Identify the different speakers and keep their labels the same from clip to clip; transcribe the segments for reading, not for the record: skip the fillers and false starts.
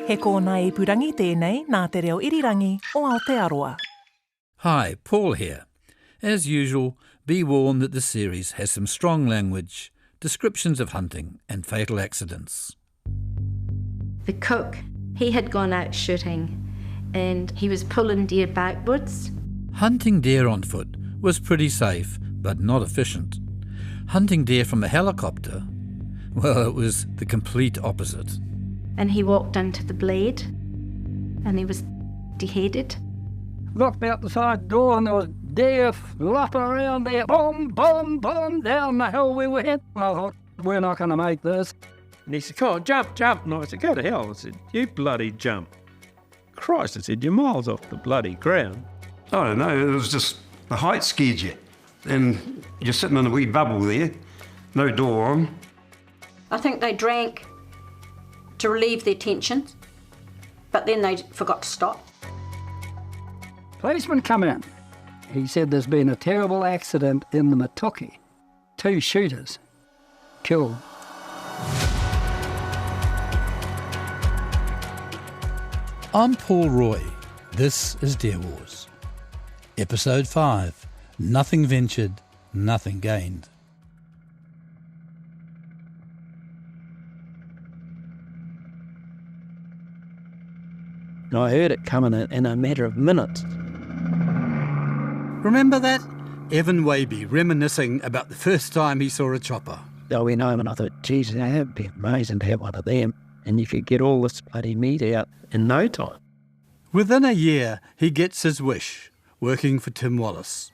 Speaker 1: He kōna ipurangi tēnei nā te reo irirangi o Aotearoa.
Speaker 2: Hi, Paul here. As usual, be warned that the series has some strong language, descriptions of hunting and fatal accidents.
Speaker 3: The cook, he had gone out shooting and he was pulling deer backwards.
Speaker 2: Hunting deer on foot was pretty safe, but not efficient. Hunting deer from a helicopter, well, it was the complete opposite.
Speaker 3: And he walked into the blade and he was beheaded.
Speaker 4: Looked out the side door and there was deer flopping around there, boom, boom, boom, down the hill we went. I thought, we're not going to make this.
Speaker 5: And he said, "Come on, jump, jump." And I said, "Go to hell." I said, "You bloody jump." Christ, I said, "You're miles off the bloody ground."
Speaker 6: I don't know, it was just the height scared you. And you're sitting in a wee bubble there, no door on.
Speaker 7: I think they drank to relieve their tensions, but then they forgot to stop.
Speaker 4: Policeman come in. He said there's been a terrible accident in the Matuki. 2 shooters killed.
Speaker 2: I'm Paul Roy. This is Deer Wars. Episode 5. Nothing ventured, nothing gained.
Speaker 8: I heard it coming in a matter of minutes.
Speaker 2: Remember that? Evan Waby reminiscing about the first time he saw a chopper.
Speaker 8: I went home and I thought, geez, it'd be amazing to have one of them. And you could get all this bloody meat out in no time.
Speaker 2: Within a year, he gets his wish, working for Tim Wallace.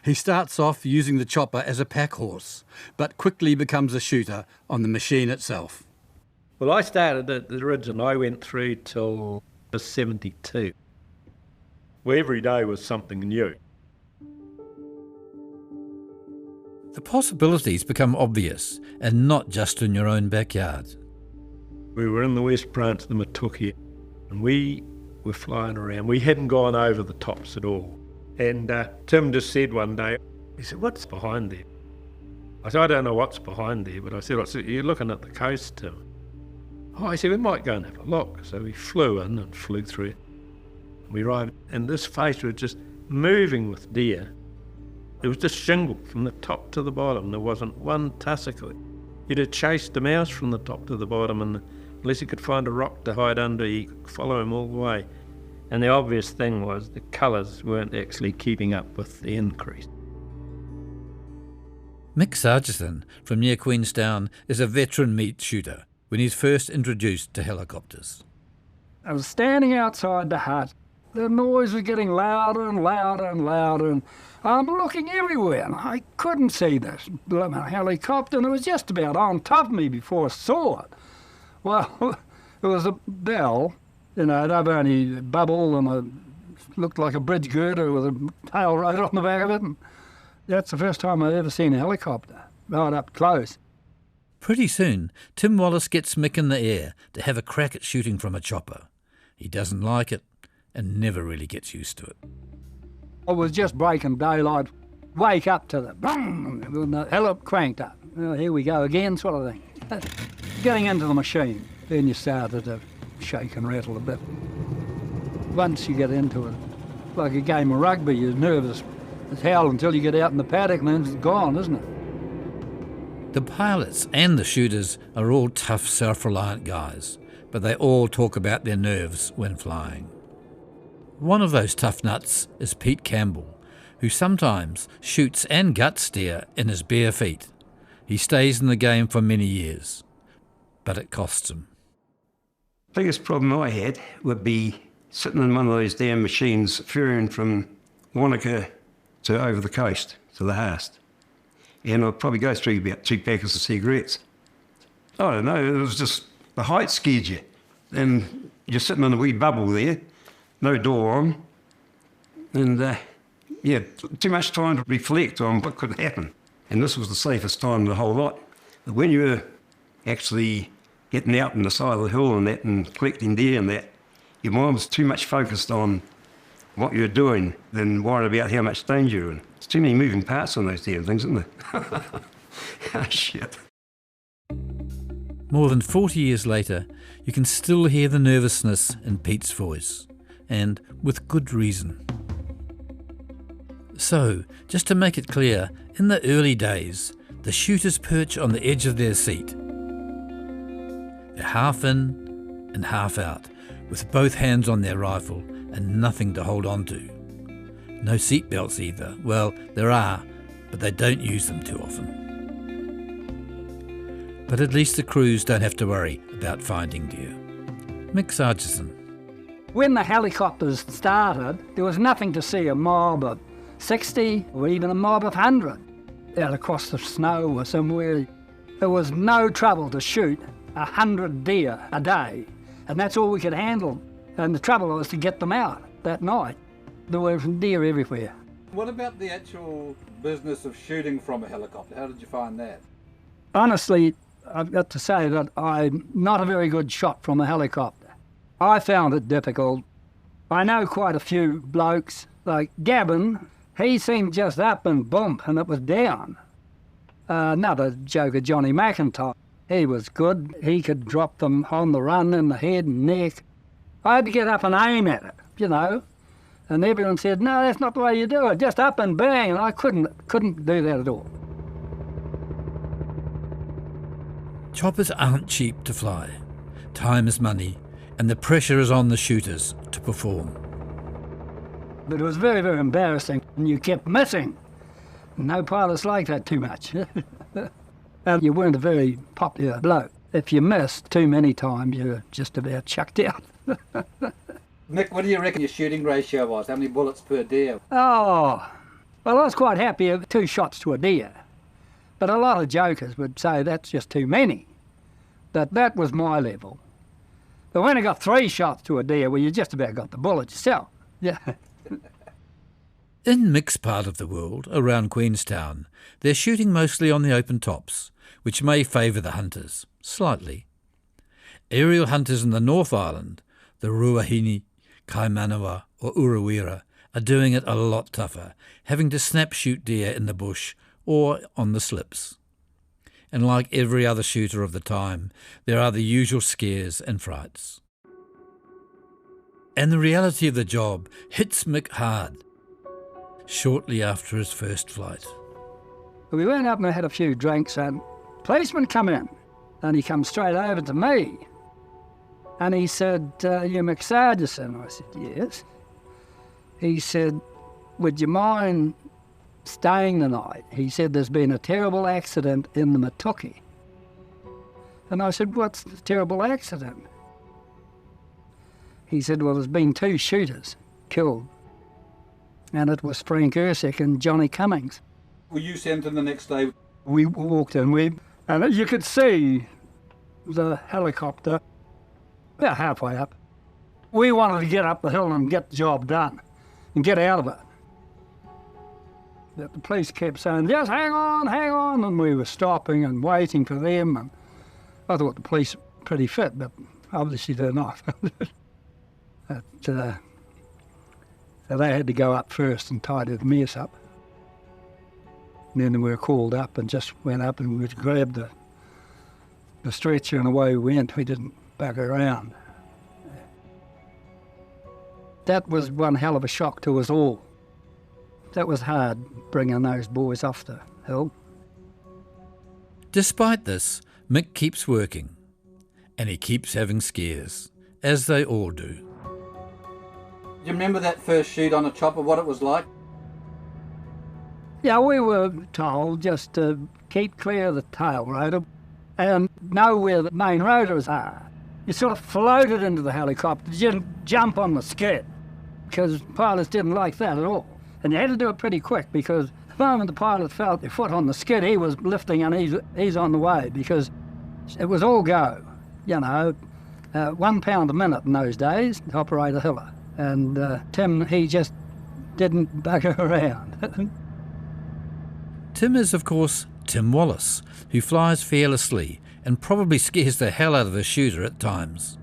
Speaker 2: He starts off using the chopper as a pack horse, but quickly becomes a shooter on the machine itself.
Speaker 5: Well, I started at the Ridge and I went through till 72. Where every day was something new.
Speaker 2: The possibilities become obvious, and not just in your own backyard.
Speaker 5: We were in the West Branch of the Matuki and we were flying around. We hadn't gone over the tops at all. And Tim just said one day, he said, "What's behind there?" I said, "I don't know what's behind there," but I said, "You're looking at the coast, Tim." "Oh," he said, "we might go and have a look." So we flew in and flew through it. We arrived, and this face was just moving with deer. It was just shingle from the top to the bottom. There wasn't one tussock. You'd have chased the mouse from the top to the bottom, and unless he could find a rock to hide under, he could follow him all the way. And the obvious thing was the colours weren't actually keeping up with the increase.
Speaker 2: Mick Sargison from near Queenstown is a veteran meat shooter when he's first introduced to helicopters.
Speaker 4: I was standing outside the hut. The noise was getting louder and louder and louder, and I'm looking everywhere, and I couldn't see this blooming helicopter, and it was just about on top of me before I saw it. Well, it was a bell, you know, it'd only bubble, and it looked like a bridge girder with a tail right on the back of it, and that's the first time I'd ever seen a helicopter, right up close.
Speaker 2: Pretty soon, Tim Wallace gets Mick in the air to have a crack at shooting from a chopper. He doesn't like it and never really gets used to it.
Speaker 4: It was just breaking daylight, wake up to the boom, and the heli cranked up. Well, here we go again, sort of thing. Getting into the machine, then you started to shake and rattle a bit. Once you get into it, like a game of rugby, you're nervous as hell until you get out in the paddock and then it's gone, isn't it?
Speaker 2: The pilots and the shooters are all tough, self-reliant guys, but they all talk about their nerves when flying. One of those tough nuts is Pete Campbell, who sometimes shoots and guts deer in his bare feet. He stays in the game for many years, but it costs him.
Speaker 6: Biggest problem I had would be sitting in one of those damn machines ferrying from Wanaka to over the coast to the Haast. And I'd probably go through about 2 packets of cigarettes. I don't know, it was just the height scared you. And you're sitting in a wee bubble there, no door on, and too much time to reflect on what could happen. And this was the safest time of the whole lot. But when you were actually getting out on the side of the hill and that and collecting deer and that, your mind was too much focused on what you're doing than worried about how much danger you're in. There's too many moving parts on those damn things, isn't there? Oh, shit.
Speaker 2: More than 40 years later, you can still hear the nervousness in Pete's voice, and with good reason. So, just to make it clear, in the early days, the shooters perch on the edge of their seat. They're half in and half out, with both hands on their rifle and nothing to hold on to. No seat belts either. Well, there are, but they don't use them too often. But at least the crews don't have to worry about finding deer. Mick Sargison.
Speaker 4: When the helicopters started, there was nothing to see a mob of 60 or even a mob of 100 out across the snow or somewhere. There was no trouble to shoot 100 deer a day, and that's all we could handle. And the trouble was to get them out that night. There were deer everywhere.
Speaker 9: What about the actual business of shooting from a helicopter? How did you find that?
Speaker 4: Honestly, I've got to say that I'm not a very good shot from a helicopter. I found it difficult. I know quite a few blokes, like Gavin. He seemed just up and bump, and it was down. Another joker, Johnny McIntyre, he was good. He could drop them on the run in the head and neck. I had to get up and aim at it, you know. And everyone said, no, that's not the way you do it, just up and bang. And I couldn't do that at all.
Speaker 2: Choppers aren't cheap to fly. Time is money, and the pressure is on the shooters to perform.
Speaker 4: But it was very, very embarrassing, and you kept missing. No pilots like that too much. And you weren't a very popular bloke. If you missed too many times, you were just about chucked out.
Speaker 9: Mick, what do you reckon your shooting ratio was? How many bullets per deer?
Speaker 4: Oh, well, I was quite happy with 2 shots to a deer. But a lot of jokers would say that's just too many. That was my level. But when I got 3 shots to a deer, well, you just about got the bullet yourself. Yeah.
Speaker 2: In Mick's part of the world, around Queenstown, they're shooting mostly on the open tops, which may favour the hunters, slightly. Aerial hunters in the North Island, the Ruahine, Kaimanawa or Uruwera, are doing it a lot tougher, having to snap shoot deer in the bush or on the slips. And like every other shooter of the time, there are the usual scares and frights. And the reality of the job hits Mick hard shortly after his first flight.
Speaker 4: We went up and had a few drinks, and a policeman come in, and he come straight over to me. And he said, you Mick Sargison? I said, yes. He said, would you mind staying the night? He said, there's been a terrible accident in the Matuki. And I said, what's the terrible accident? He said, well, there's been 2 shooters killed. And it was Frank Ursick and Johnny Cummings.
Speaker 9: Were you sent in the next day?
Speaker 4: We walked in, and you could see the helicopter about halfway up. We wanted to get up the hill and get the job done and get out of it. But the police kept saying, just hang on, and we were stopping and waiting for them. And I thought the police were pretty fit, but obviously they're not. So they had to go up first and tidy the mess up. And then we were called up and just went up and we grabbed the stretcher and away we went. We didn't back around. That was one hell of a shock to us all. That was hard, bringing those boys off the hill.
Speaker 2: Despite this, Mick keeps working, and he keeps having scares, as they all do.
Speaker 9: Do you remember that first shoot on a chopper, what it was like?
Speaker 4: Yeah, we were told just to keep clear of the tail rotor and know where the main rotors are. You sort of floated into the helicopter, you didn't jump on the skid, because pilots didn't like that at all. And you had to do it pretty quick, because the moment the pilot felt their foot on the skid, he was lifting and he's on the way, because it was all go, you know. 1 pound a minute in those days to operate a hiller. And Tim, he just didn't bugger around.
Speaker 2: Tim is, of course, Tim Wallace, who flies fearlessly and probably scares the hell out of a shooter at times.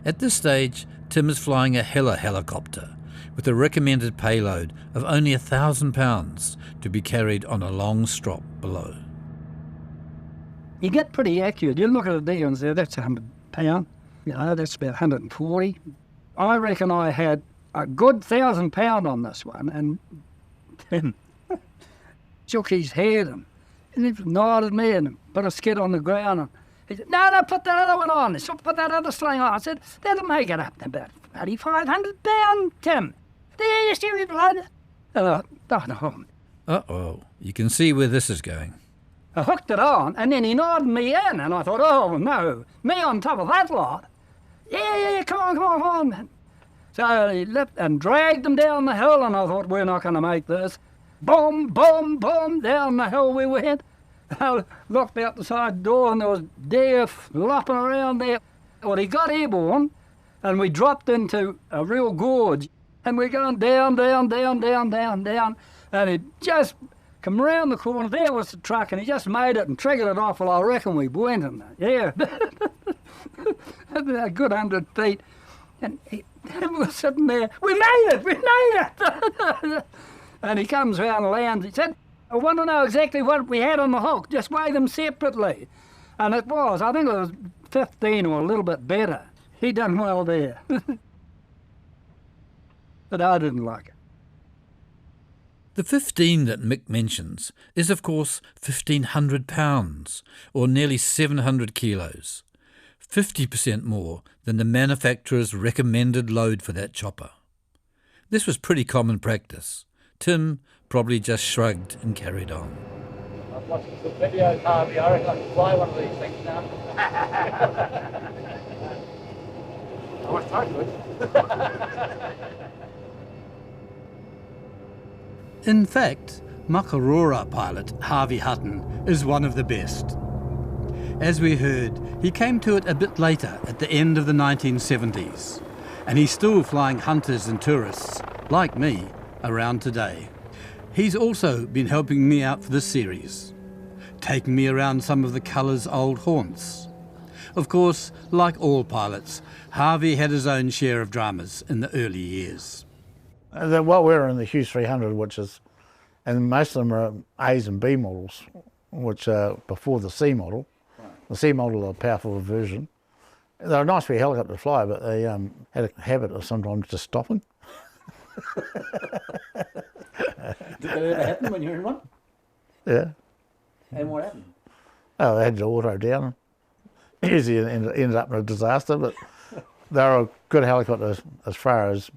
Speaker 2: At this stage, Tim is flying a Heller helicopter with a recommended payload of only 1,000 pounds to be carried on a long strop below.
Speaker 4: You get pretty accurate. You look at a deer and say, that's 100 pound. You know, that's about 140. I reckon I had a good 1,000 pound on this one, and Tim shook his head and he nodded me and put a skid on the ground. And he said, no, put that other one on. So put that other sling on. I said, that'll make it up to about 3,500 pound, Tim. There, you see me blood. And I thought, oh, no.
Speaker 2: Uh-oh, you can see where this is going.
Speaker 4: I hooked it on, and then he nodded me in, and I thought, oh, no, me on top of that lot. Yeah, come on. So he lifted and dragged them down the hill, and I thought, we're not going to make this. Boom, boom, boom, down the hill we went. I looked out the side door, and there was deer flopping around there. Well, he got airborne, and we dropped into a real gorge, and we're going down, and it just come round the corner. There was the truck, and he just made it and triggered it off. Well, I reckon we went in there. Yeah, a good 100 feet. And he was sitting there. We made it. And he comes round and lands. He said, I want to know exactly what we had on the hook. Just weigh them separately. And it was, I think it was 15 or a little bit better. He done well there. But I didn't like it.
Speaker 2: The 15 that Mick mentions is, of course, 1,500 pounds, or nearly 700 kilos, 50% more than the manufacturer's recommended load for that chopper. This was pretty common practice. Tim probably just shrugged and carried on.
Speaker 9: I've watched some videos, Harvey. I reckon I can fly one of these things now. I wish I could.
Speaker 10: In fact, Makarora pilot Harvey Hutton is one of the best. As we heard, he came to it a bit later at the end of the 1970s, and he's still flying hunters and tourists, like me, around today. He's also been helping me out for this series, taking me around some of the Colour's old haunts. Of course, like all pilots, Harvey had his own share of dramas in the early years.
Speaker 11: Well, we're in the Hughes 300, which is, and most of them are A's and B models, which are before the C model. Right. The C model are a powerful version. They're a nice for a helicopter to fly, but they had a habit of sometimes just stopping.
Speaker 9: Did that ever happen when you were in one?
Speaker 11: Yeah.
Speaker 9: And what happened?
Speaker 11: Oh, they had the auto down. Usually it ended up in a disaster, but they're a good helicopter as far as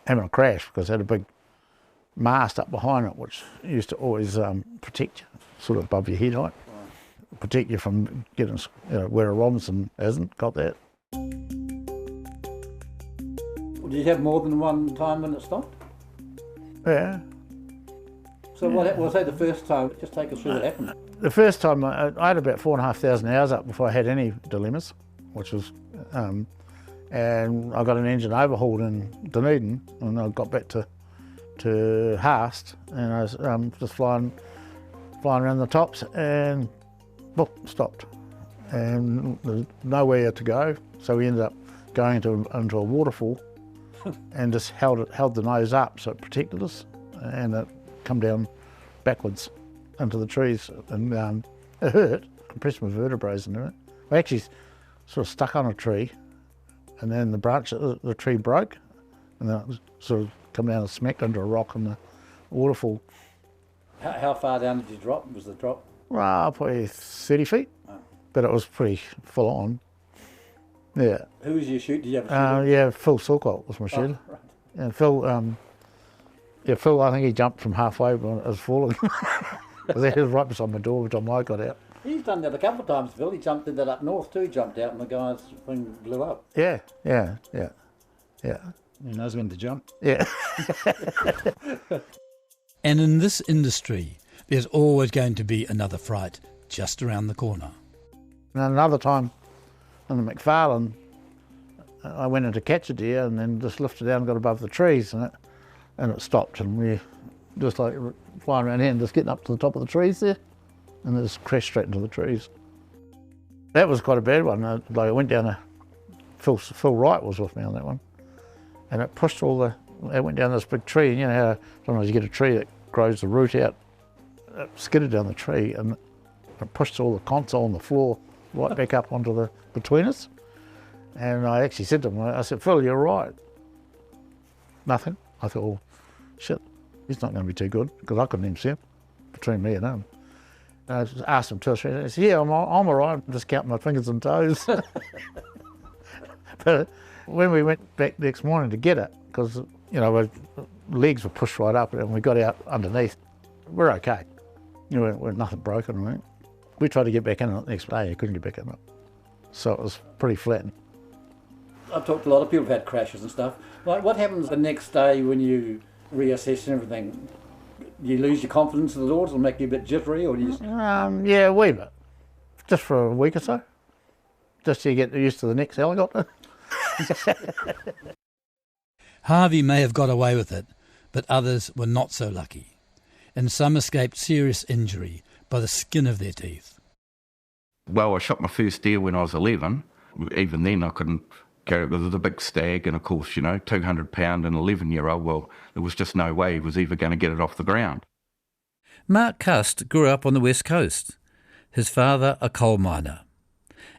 Speaker 11: having a crash, because it had a big mast up behind it which used to always protect you, sort of above your head height. Right. Protect you from getting, where a Robinson hasn't got that.
Speaker 9: Did you have more than one time when it stopped?
Speaker 11: Yeah.
Speaker 9: So what was that the first time? Just take us through what happened.
Speaker 11: The first time I had about 4,500 hours up before I had any dilemmas, which was and I got an engine overhauled in Dunedin, and I got back to Haast, and I was just flying around the tops, and boop, stopped. And there's nowhere to go, so we ended up going into a waterfall and just held the nose up so it protected us, and it come down backwards into the trees, and it hurt, compressed my vertebrae and everything. I actually sort of stuck on a tree, and then the branch of the tree broke, and then it sort of come down and smacked into a rock in the waterfall.
Speaker 9: How far down did you drop? Was the drop?
Speaker 11: Well, probably 30 feet, but it was pretty full on. Yeah.
Speaker 9: Who was your chute? Did you have a chute?
Speaker 11: Yeah, Phil Silcock was my chute.
Speaker 9: Oh, right.
Speaker 11: And Phil, I think he jumped from halfway when it was falling. Because he was right beside my door every time I got out.
Speaker 9: He's done that a couple of times, Phil. He jumped in that up north too. He jumped out and the guy's thing blew up.
Speaker 11: Yeah.
Speaker 10: He knows when to jump.
Speaker 11: Yeah.
Speaker 10: And in this industry, there's always going to be another fright just around the corner.
Speaker 11: And another time in the McFarlane, I went in to catch a deer and then just lifted down and got above the trees, and it stopped, and we just like flying around here and just getting up to the top of the trees there, and it just crashed straight into the trees. That was quite a bad one. Like I went down Phil Wright was with me on that one, and it pushed it went down this big tree, and you know how sometimes you get a tree that grows the root out, it skidded down the tree, and It pushed all the console on the floor right back up onto the between us. And I actually said to him, I said, Phil, you're right. Nothing. I thought, well, shit, he's not going to be too good, because I couldn't even see him between me and him. And I just asked him 2 or 3 days. He said, yeah, I'm all right. I'm just counting my fingers and toes. But when we went back next morning to get it, because, you know, our legs were pushed right up and we got out underneath, we're okay. You know, we're nothing broken, right? We tried to get back in it the next day, you couldn't get back in it. So it was pretty flat.
Speaker 10: I've talked to a lot of people who've had crashes and stuff. Like, what happens the next day when you reassess and everything? You lose your confidence in the doors, it'll make you a bit jittery, or do you just...
Speaker 11: Yeah, a wee bit. Just for a week or so. Just to get used to the next helicopter.
Speaker 2: Harvey may have got away with it, but others were not so lucky, and some escaped serious injury by the skin of their teeth.
Speaker 12: Well, I shot my first deer when I was 11. Even then I couldn't carry it. There was a big stag, and of course, you know, 200-pound and 11-year-old, well, there was just no way he was ever going to get it off the ground.
Speaker 2: Mark Cust grew up on the west coast, his father a coal miner.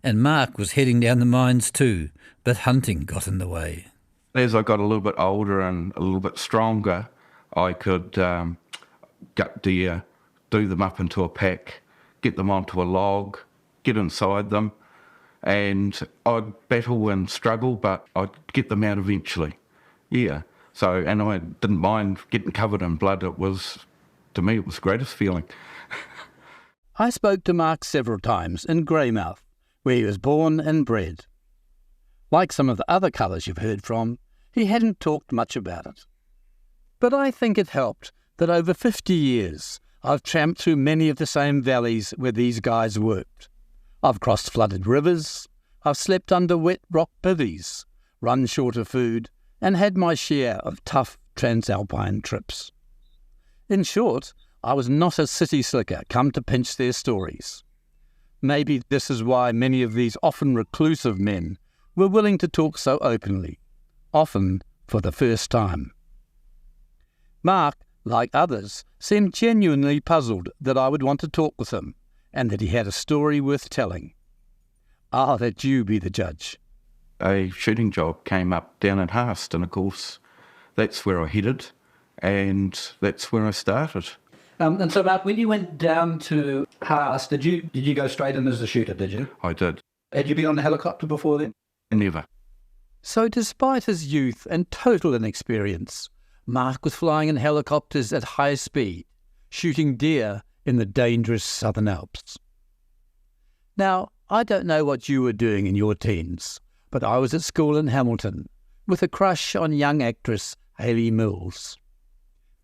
Speaker 2: And Mark was heading down the mines too, but hunting got in the way.
Speaker 12: As I got a little bit older and a little bit stronger, I could gut deer, do them up into a pack, get them onto a log, get inside them, and I'd battle and struggle, but I'd get them out eventually. Yeah. So, and I didn't mind getting covered in blood. It was, to me, it was the greatest feeling.
Speaker 10: I spoke to Mark several times in Greymouth, where he was born and bred. Like some of the other colours you've heard from, he hadn't talked much about it. But I think it helped that over 50 years I've tramped through many of the same valleys where these guys worked. I've crossed flooded rivers, I've slept under wet rock bivvies, run short of food, and had my share of tough transalpine trips. In short, I was not a city slicker come to pinch their stories. Maybe this is why many of these often reclusive men were willing to talk so openly, often for the first time. Mark, like others, seemed genuinely puzzled that I would want to talk with him, and that he had a story worth telling. I'll let you be the judge.
Speaker 12: A shooting job came up down in Haast, and of course that's where I headed, and that's where I started.
Speaker 10: And so, Mark, when you went down to Haast, did you go straight in as a shooter, did you?
Speaker 12: I did.
Speaker 10: Had you been on a helicopter before then?
Speaker 12: Never.
Speaker 10: So despite his youth and total inexperience, Mark was flying in helicopters at high speed, shooting deer in the dangerous Southern Alps. Now, I don't know what you were doing in your teens, but I was at school in Hamilton, with a crush on young actress Hayley Mills.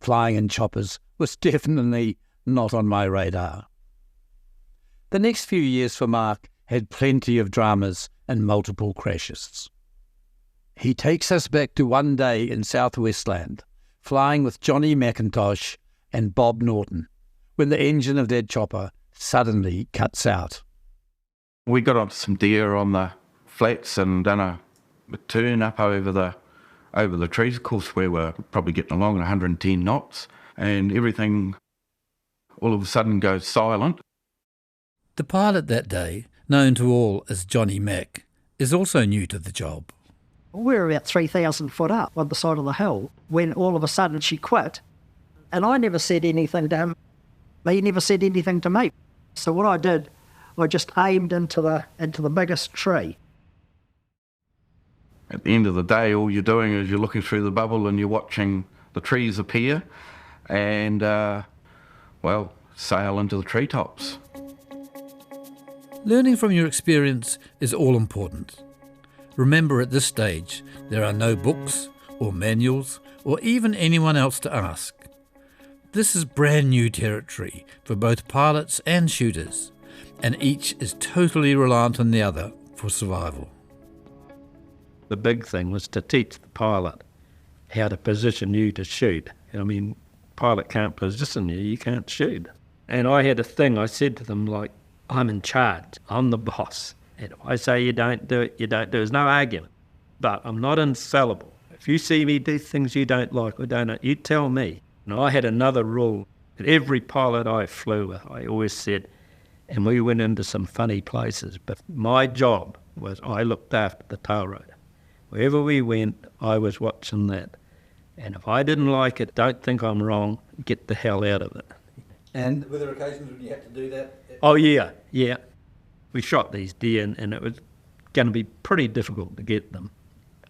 Speaker 10: Flying in choppers was definitely not on my radar. The next few years for Mark had plenty of dramas and multiple crashes. He takes us back to one day in Southwestland, flying with Johnny McIntosh and Bob Norton, when the engine of their chopper suddenly cuts out.
Speaker 12: We got onto some deer on the flats and done a turn up over the trees. Of course, we were probably getting along at 110 knots, and everything all of a sudden goes silent.
Speaker 2: The pilot that day, known to all as Johnny Mac, is also new to the job.
Speaker 13: We were about 3,000 foot up on the side of the hill when all of a sudden she quit, and I never said anything to him. He never said anything to me. So what I did, I just aimed into the biggest tree.
Speaker 12: At the end of the day, all you're doing is you're looking through the bubble and you're watching the trees appear and, sail into the treetops.
Speaker 2: Learning from your experience is all important. Remember, at this stage, there are no books or manuals or even anyone else to ask. This is brand new territory for both pilots and shooters, and each is totally reliant on the other for survival.
Speaker 5: The big thing was to teach the pilot how to position you to shoot. I mean, pilot can't position you, you can't shoot. And I had a thing, I said to them, like, I'm in charge, I'm the boss. And if I say you don't do it, you don't do it. There's no argument. But I'm not infallible. If you see me do things you don't like or don't, you tell me. And I had another rule. That every pilot I flew with, I always said, and we went into some funny places. But my job was I looked after the tail rotor. Wherever we went, I was watching that. And if I didn't like it, don't think I'm wrong, get the hell out of it.
Speaker 9: And were there occasions when you had to do that?
Speaker 5: Oh, yeah. We shot these deer, and it was going to be pretty difficult to get them.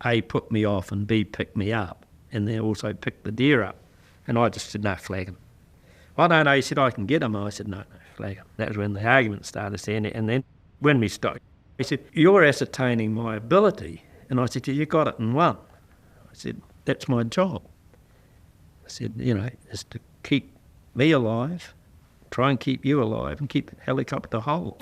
Speaker 5: A, put me off, and B, pick me up. And then also pick the deer up. And I just said, no, flag them. Why don't I? He said, I can get them. I said, no, flag them. That was when the argument started saying it. And then when we stopped, he said, you're ascertaining my ability. And I said, yeah, you got it in one. I said, that's my job. I said, is to keep me alive, try and keep you alive, and keep the helicopter whole.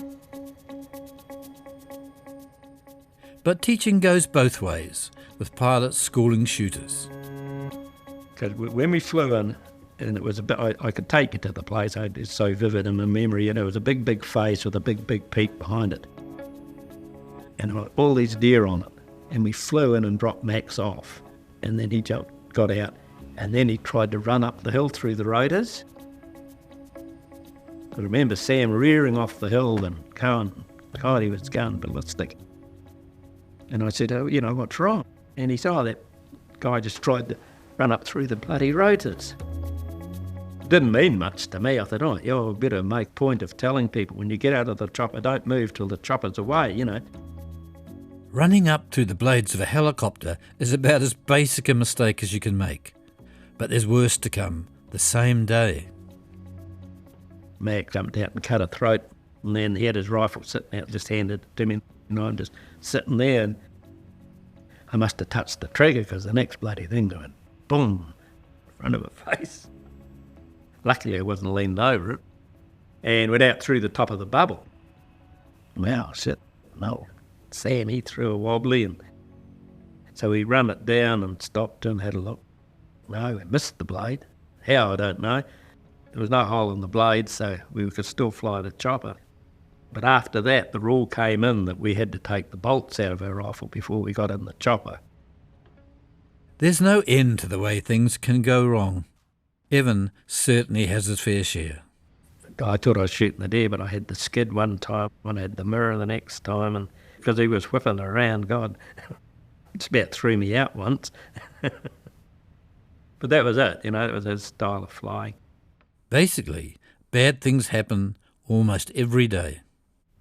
Speaker 2: But teaching goes both ways, with pilots schooling shooters.
Speaker 5: Because when we flew in, and it was a bit, I could take you to the place, it's so vivid in my memory, it was a big face with a big peak behind it. And all these deer on it. And we flew in and dropped Max off. And then he got out. And then he tried to run up the hill through the rotors. I remember Sam rearing off the hill and going, God, he was going ballistic. And I said, oh, what's wrong? And he said, oh, that guy just tried to run up through the bloody rotors. Didn't mean much to me. I thought, I better make point of telling people when you get out of the chopper, don't move till the chopper's away,
Speaker 2: Running up through the blades of a helicopter is about as basic a mistake as you can make. But there's worse to come, the same day.
Speaker 5: Mac jumped out and cut a throat, and then he had his rifle sitting out, just handed it to me, and I'm just sitting there, and I must have touched the trigger because the next bloody thing went boom in front of her face. Luckily I wasn't leaned over it, and went out through the top of the bubble. Wow, shit, no. Sam, he threw a wobbly, and so we run it down and stopped and had a look. No, we missed the blade. How, I don't know. There was no hole in the blade, so we could still fly the chopper. But after that, the rule came in that we had to take the bolts out of our rifle before we got in the chopper.
Speaker 2: There's no end to the way things can go wrong. Evan certainly has his fair share.
Speaker 5: I thought I was shooting the deer, but I had the skid one time, and I had the mirror the next time, and because he was whipping around, God, it's about threw me out once. But that was it, it was his style of flying.
Speaker 2: Basically, bad things happen almost every day.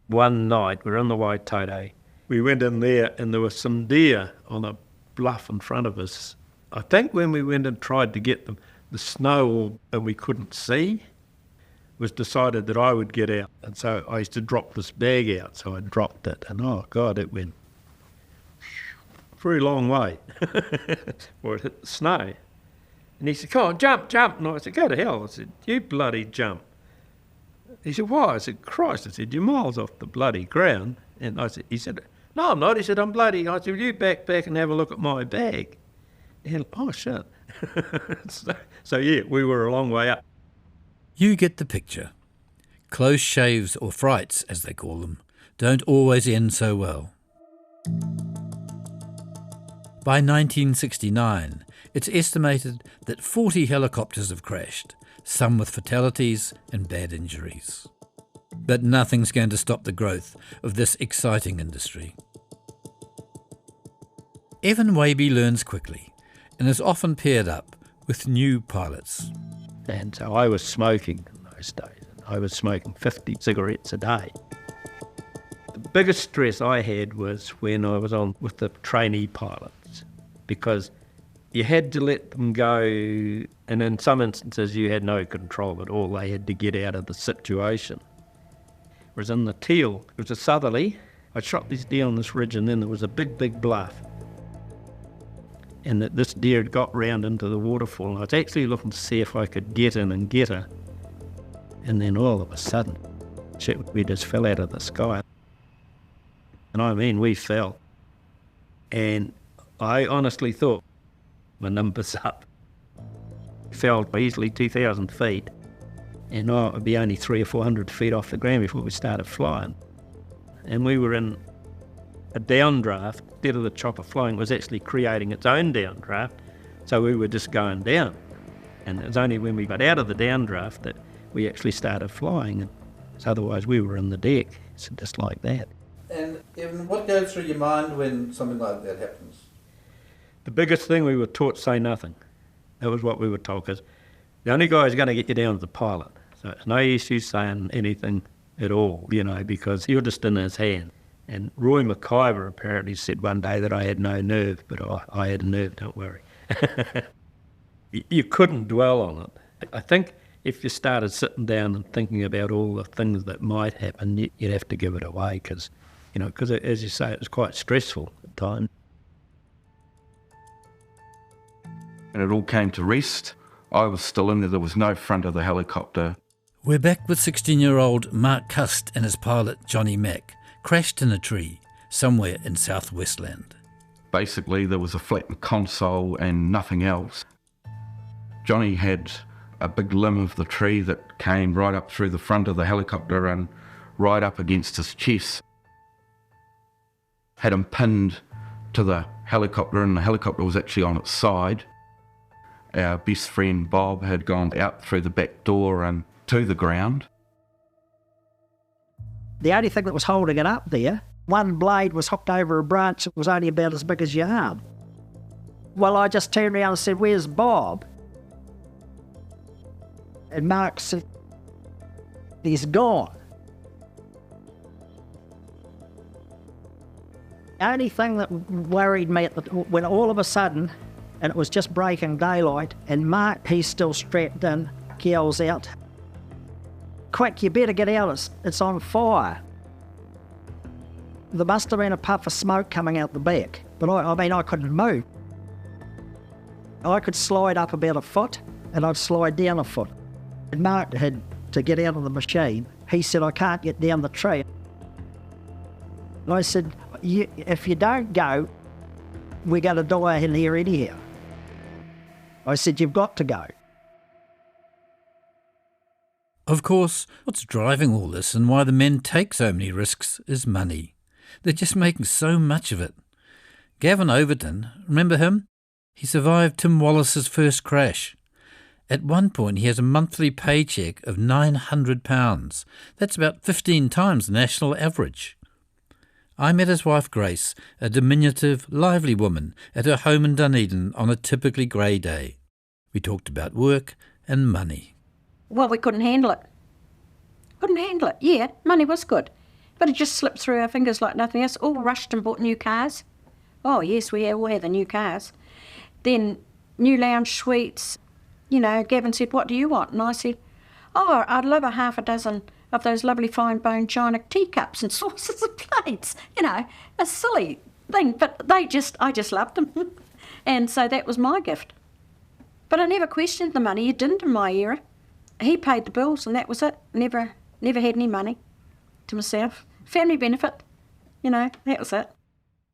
Speaker 5: One night, we were in the Waitoto. We went in there, and there was some deer on a bluff in front of us. I think when we went and tried to get them, the snow, and we couldn't see, was decided that I would get out. And so I used to drop this bag out, so I dropped it, and oh God, it went a very long way before it hit the snow. And he said, come on, jump. And I said, go to hell. I said, you bloody jump. He said, why? I said, Christ. I said, you're miles off the bloody ground. And he said, no, I'm not. He said, I'm bloody. I said, you back and have a look at my bag. And oh, shit. So yeah, we were a long way up.
Speaker 2: You get the picture. Close shaves, or frights as they call them, don't always end so well. By 1969, it's estimated that 40 helicopters have crashed, some with fatalities and bad injuries. But nothing's going to stop the growth of this exciting industry. Evan Waby learns quickly and is often paired up with new pilots.
Speaker 5: And so I was smoking in those days. I was smoking 50 cigarettes a day. The biggest stress I had was when I was on with the trainee pilots, because you had to let them go, and in some instances you had no control at all. They had to get out of the situation. Whereas in the teal, it was a southerly. I shot this deer on this ridge, and then there was a big bluff. And this deer had got round into the waterfall, and I was actually looking to see if I could get in and get her. And then all of a sudden, shit, we just fell out of the sky. And I mean, we fell. And I honestly thought, my number's up. Fell easily 2,000 feet, and it would be only 300 or 400 feet off the ground before we started flying. And we were in a downdraft. Instead of the chopper flying, was actually creating its own downdraft, so we were just going down. And it was only when we got out of the downdraft that we actually started flying. And
Speaker 8: So otherwise we were in the deck, so just like that.
Speaker 9: And Evan, what goes through your mind when something like that happens?
Speaker 5: The biggest thing we were taught, say nothing. That was what we were told, because the only guy who's going to get you down is the pilot. So it's no use you saying anything at all, you know, because you're just in his hand. And Roy McIver apparently said one day that I had no nerve, but I had a nerve, don't worry. You couldn't dwell on it. I think if you started sitting down and thinking about all the things that might happen, you'd have to give it away, because, you know, because as you say, it was quite stressful at times.
Speaker 12: And it all came to rest. I was still in there. There was no front of the helicopter.
Speaker 2: We're back with 16-year-old Mark Cust and his pilot Johnny Mack, crashed in a tree somewhere in South Westland.
Speaker 12: Basically, there was a flattened console and nothing else. Johnny had a big limb of the tree that came right up through the front of the helicopter and right up against his chest. Had him pinned to the helicopter, and the helicopter was actually on its side. Our best friend Bob had gone out through the back door and to the ground.
Speaker 13: The only thing that was holding it up there, one blade was hooked over a branch that was only about as big as your arm. Well, I just turned around and said, "Where's Bob?" And Mark said, "He's gone." The only thing that worried me when all of a sudden, and it was just breaking daylight, and Mark, he's still strapped in, yells out, "Quick, you better get out, it's on fire." There must have been a puff of smoke coming out the back, but I couldn't move. I could slide up about a foot, and I'd slide down a foot. And Mark had to get out of the machine. He said, "I can't get down the tree." And I said, "If you don't go, we're going to die in here anyhow." I said, "You've got to go."
Speaker 2: Of course, what's driving all this and why the men take so many risks is money. They're just making so much of it. Gavin Overton, remember him? He survived Tim Wallace's first crash. At one point he has a monthly paycheck of £900. That's about 15 times the national average. I met his wife Grace, a diminutive, lively woman, at her home in Dunedin on a typically grey day. We talked about work and money.
Speaker 7: Well, we couldn't handle it. Couldn't handle it. Yeah, money was good. But it just slipped through our fingers like nothing else. All rushed and bought new cars. Oh, yes, we all had the new cars. Then new lounge suites. You know, Gavin said, "What do you want?" And I said, "Oh, I'd love a half a dozen of those lovely fine bone china teacups and saucers and plates." You know, a silly thing, but I just loved them. And so that was my gift. But I never questioned the money. You didn't in my era. He paid the bills and that was it. Never had any money to myself. Family benefit, you know, that was it.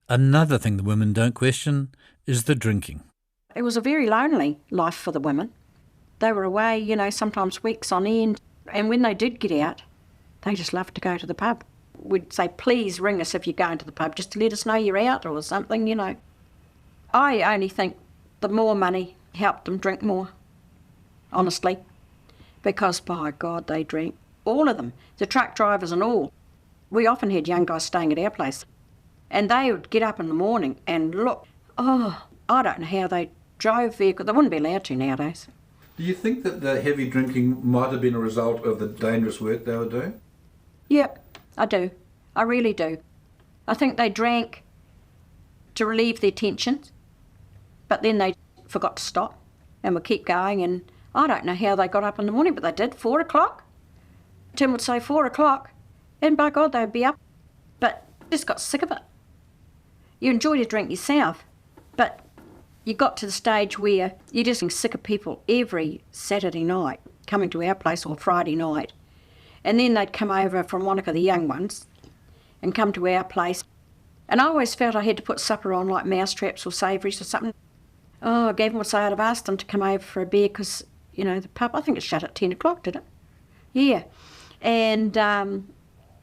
Speaker 2: Another thing the women don't question is the drinking.
Speaker 7: It was a very lonely life for the women. They were away, you know, sometimes weeks on end. And when they did get out, they just loved to go to the pub. We'd say, "Please ring us if you're going to the pub, just to let us know you're out," or something, you know. I only think the more money helped them drink more, honestly. Because, by God, they drank. All of them, the truck drivers and all. We often had young guys staying at our place. And they would get up in the morning and look, I don't know how they drove vehicles. They wouldn't be allowed to nowadays.
Speaker 9: Do you think that the heavy drinking might have been a result of the dangerous work they were doing?
Speaker 7: Yep, I do. I really do. I think they drank to relieve their tensions, but then they forgot to stop and would keep going, and I don't know how they got up in the morning, but they did. 4 o'clock. Tim would say 4 o'clock, and by God, they'd be up. But just got sick of it. You enjoyed a drink yourself, but you got to the stage where you're just sick of people every Saturday night coming to our place or Friday night. And then they'd come over from Wanaka, the young ones, and come to our place. And I always felt I had to put supper on, like mousetraps or savouries or something. Oh, Gavin would say I'd have asked them to come over for a beer because, you know, the pub, I think it shut at 10 o'clock, did it? Yeah. And,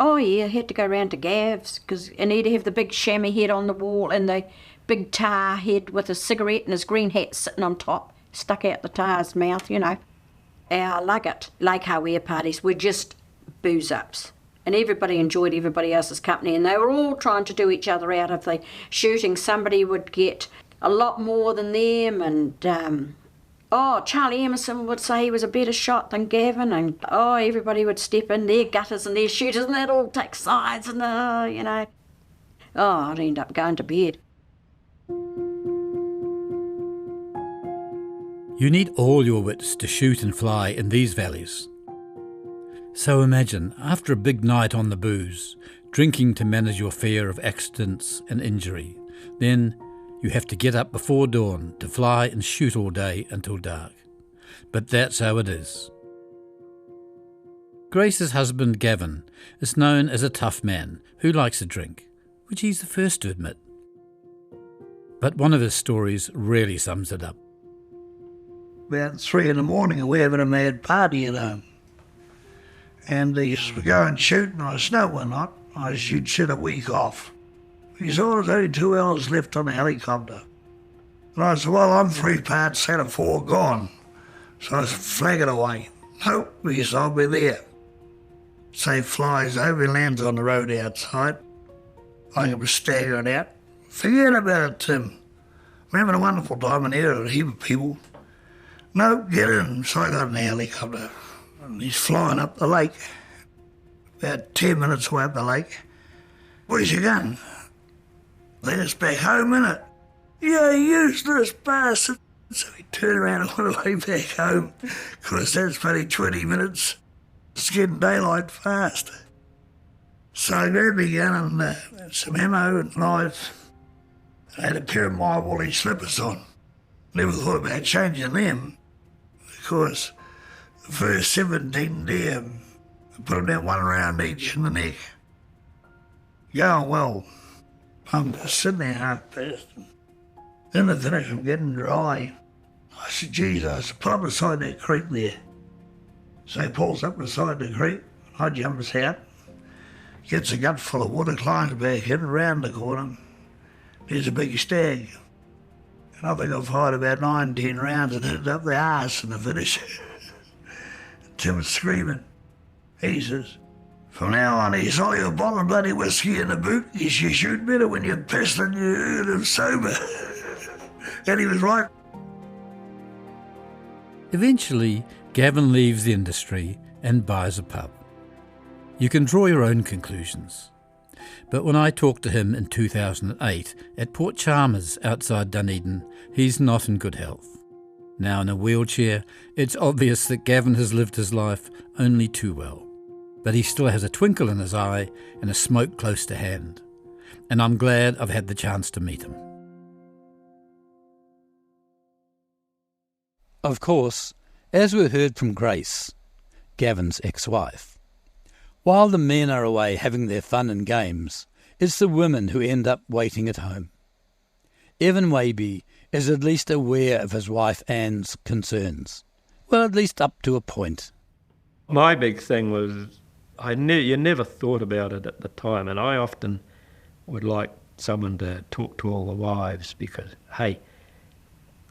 Speaker 7: I had to go round to Gav's and he'd have the big chamois head on the wall and the big tar head with a cigarette and his green hat sitting on top, stuck out the tar's mouth, you know. Our Lugget Lake Howea parties were just booze-ups. And everybody enjoyed everybody else's company, and they were all trying to do each other out. If they shooting, somebody would get a lot more than them, and Charlie Emerson would say he was a better shot than Gavin, and everybody would step in, their gutters and their shooters, and they'd all take sides, and I'd end up going to bed.
Speaker 2: You need all your wits to shoot and fly in these valleys. So imagine, after a big night on the booze, drinking to manage your fear of accidents and injury, then you have to get up before dawn to fly and shoot all day until dark. But that's how it is. Grace's husband, Gavin, is known as a tough man who likes a drink, which he's the first to admit. But one of his stories really sums it up.
Speaker 14: About 3 in the morning, we were having a mad party at home. And he used to go and shoot, and I said, no, we're not. I said, you'd sit a week off. He said, there's only 2 hours left on the helicopter. And I said, well, I'm 3 parts out of 4 gone. So I said, flag it away. Nope, he said, I'll be there. So he flies over, he lands on the road outside. I was staggering out. Forget about it, Tim. We're having a wonderful time in here, a heap of people. No, get in. So I got in the helicopter. And he's flying up the lake. About 10 minutes away up the lake. Where's your gun? Then it's back home, innit? Yeah, useless bastard. So he turned around and went away back home. Because that's only 20 minutes. It's getting daylight fast. So I grabbed my gun and some ammo and knives. I had a pair of my woolly slippers on. Never thought about changing them. Because the first 17 deer, I put them down 1 round each in the neck. Going well. I'm just sitting there half past. Then they finish, I'm getting dry. I said, geez, I said, put up beside that creek there. So he pulls up beside the creek. I jumps out. Gets a gut full of water, climbs back in, round the corner. There's a big stag. And I think I fired about 9-10 rounds and hit it up the arse in the finish. Tim was screaming. He says, from now on, he's all your bottle of bloody whiskey in the boot. You should shoot better when you're pissed than you're sober. And he was right.
Speaker 2: Eventually, Gavin leaves the industry and buys a pub. You can draw your own conclusions. But when I talked to him in 2008 at Port Chalmers outside Dunedin, he's not in good health. Now in a wheelchair, it's obvious that Gavin has lived his life only too well. But he still has a twinkle in his eye and a smoke close to hand. And I'm glad I've had the chance to meet him.
Speaker 10: Of course, as we heard from Grace, Gavin's ex-wife, while the men are away having their fun and games, it's the women who end up waiting at home. Evan Waby is at least aware of his wife Anne's concerns. Well, at least up to a point.
Speaker 5: My big thing was, you never thought about it at the time, and I often would like someone to talk to all the wives because, hey,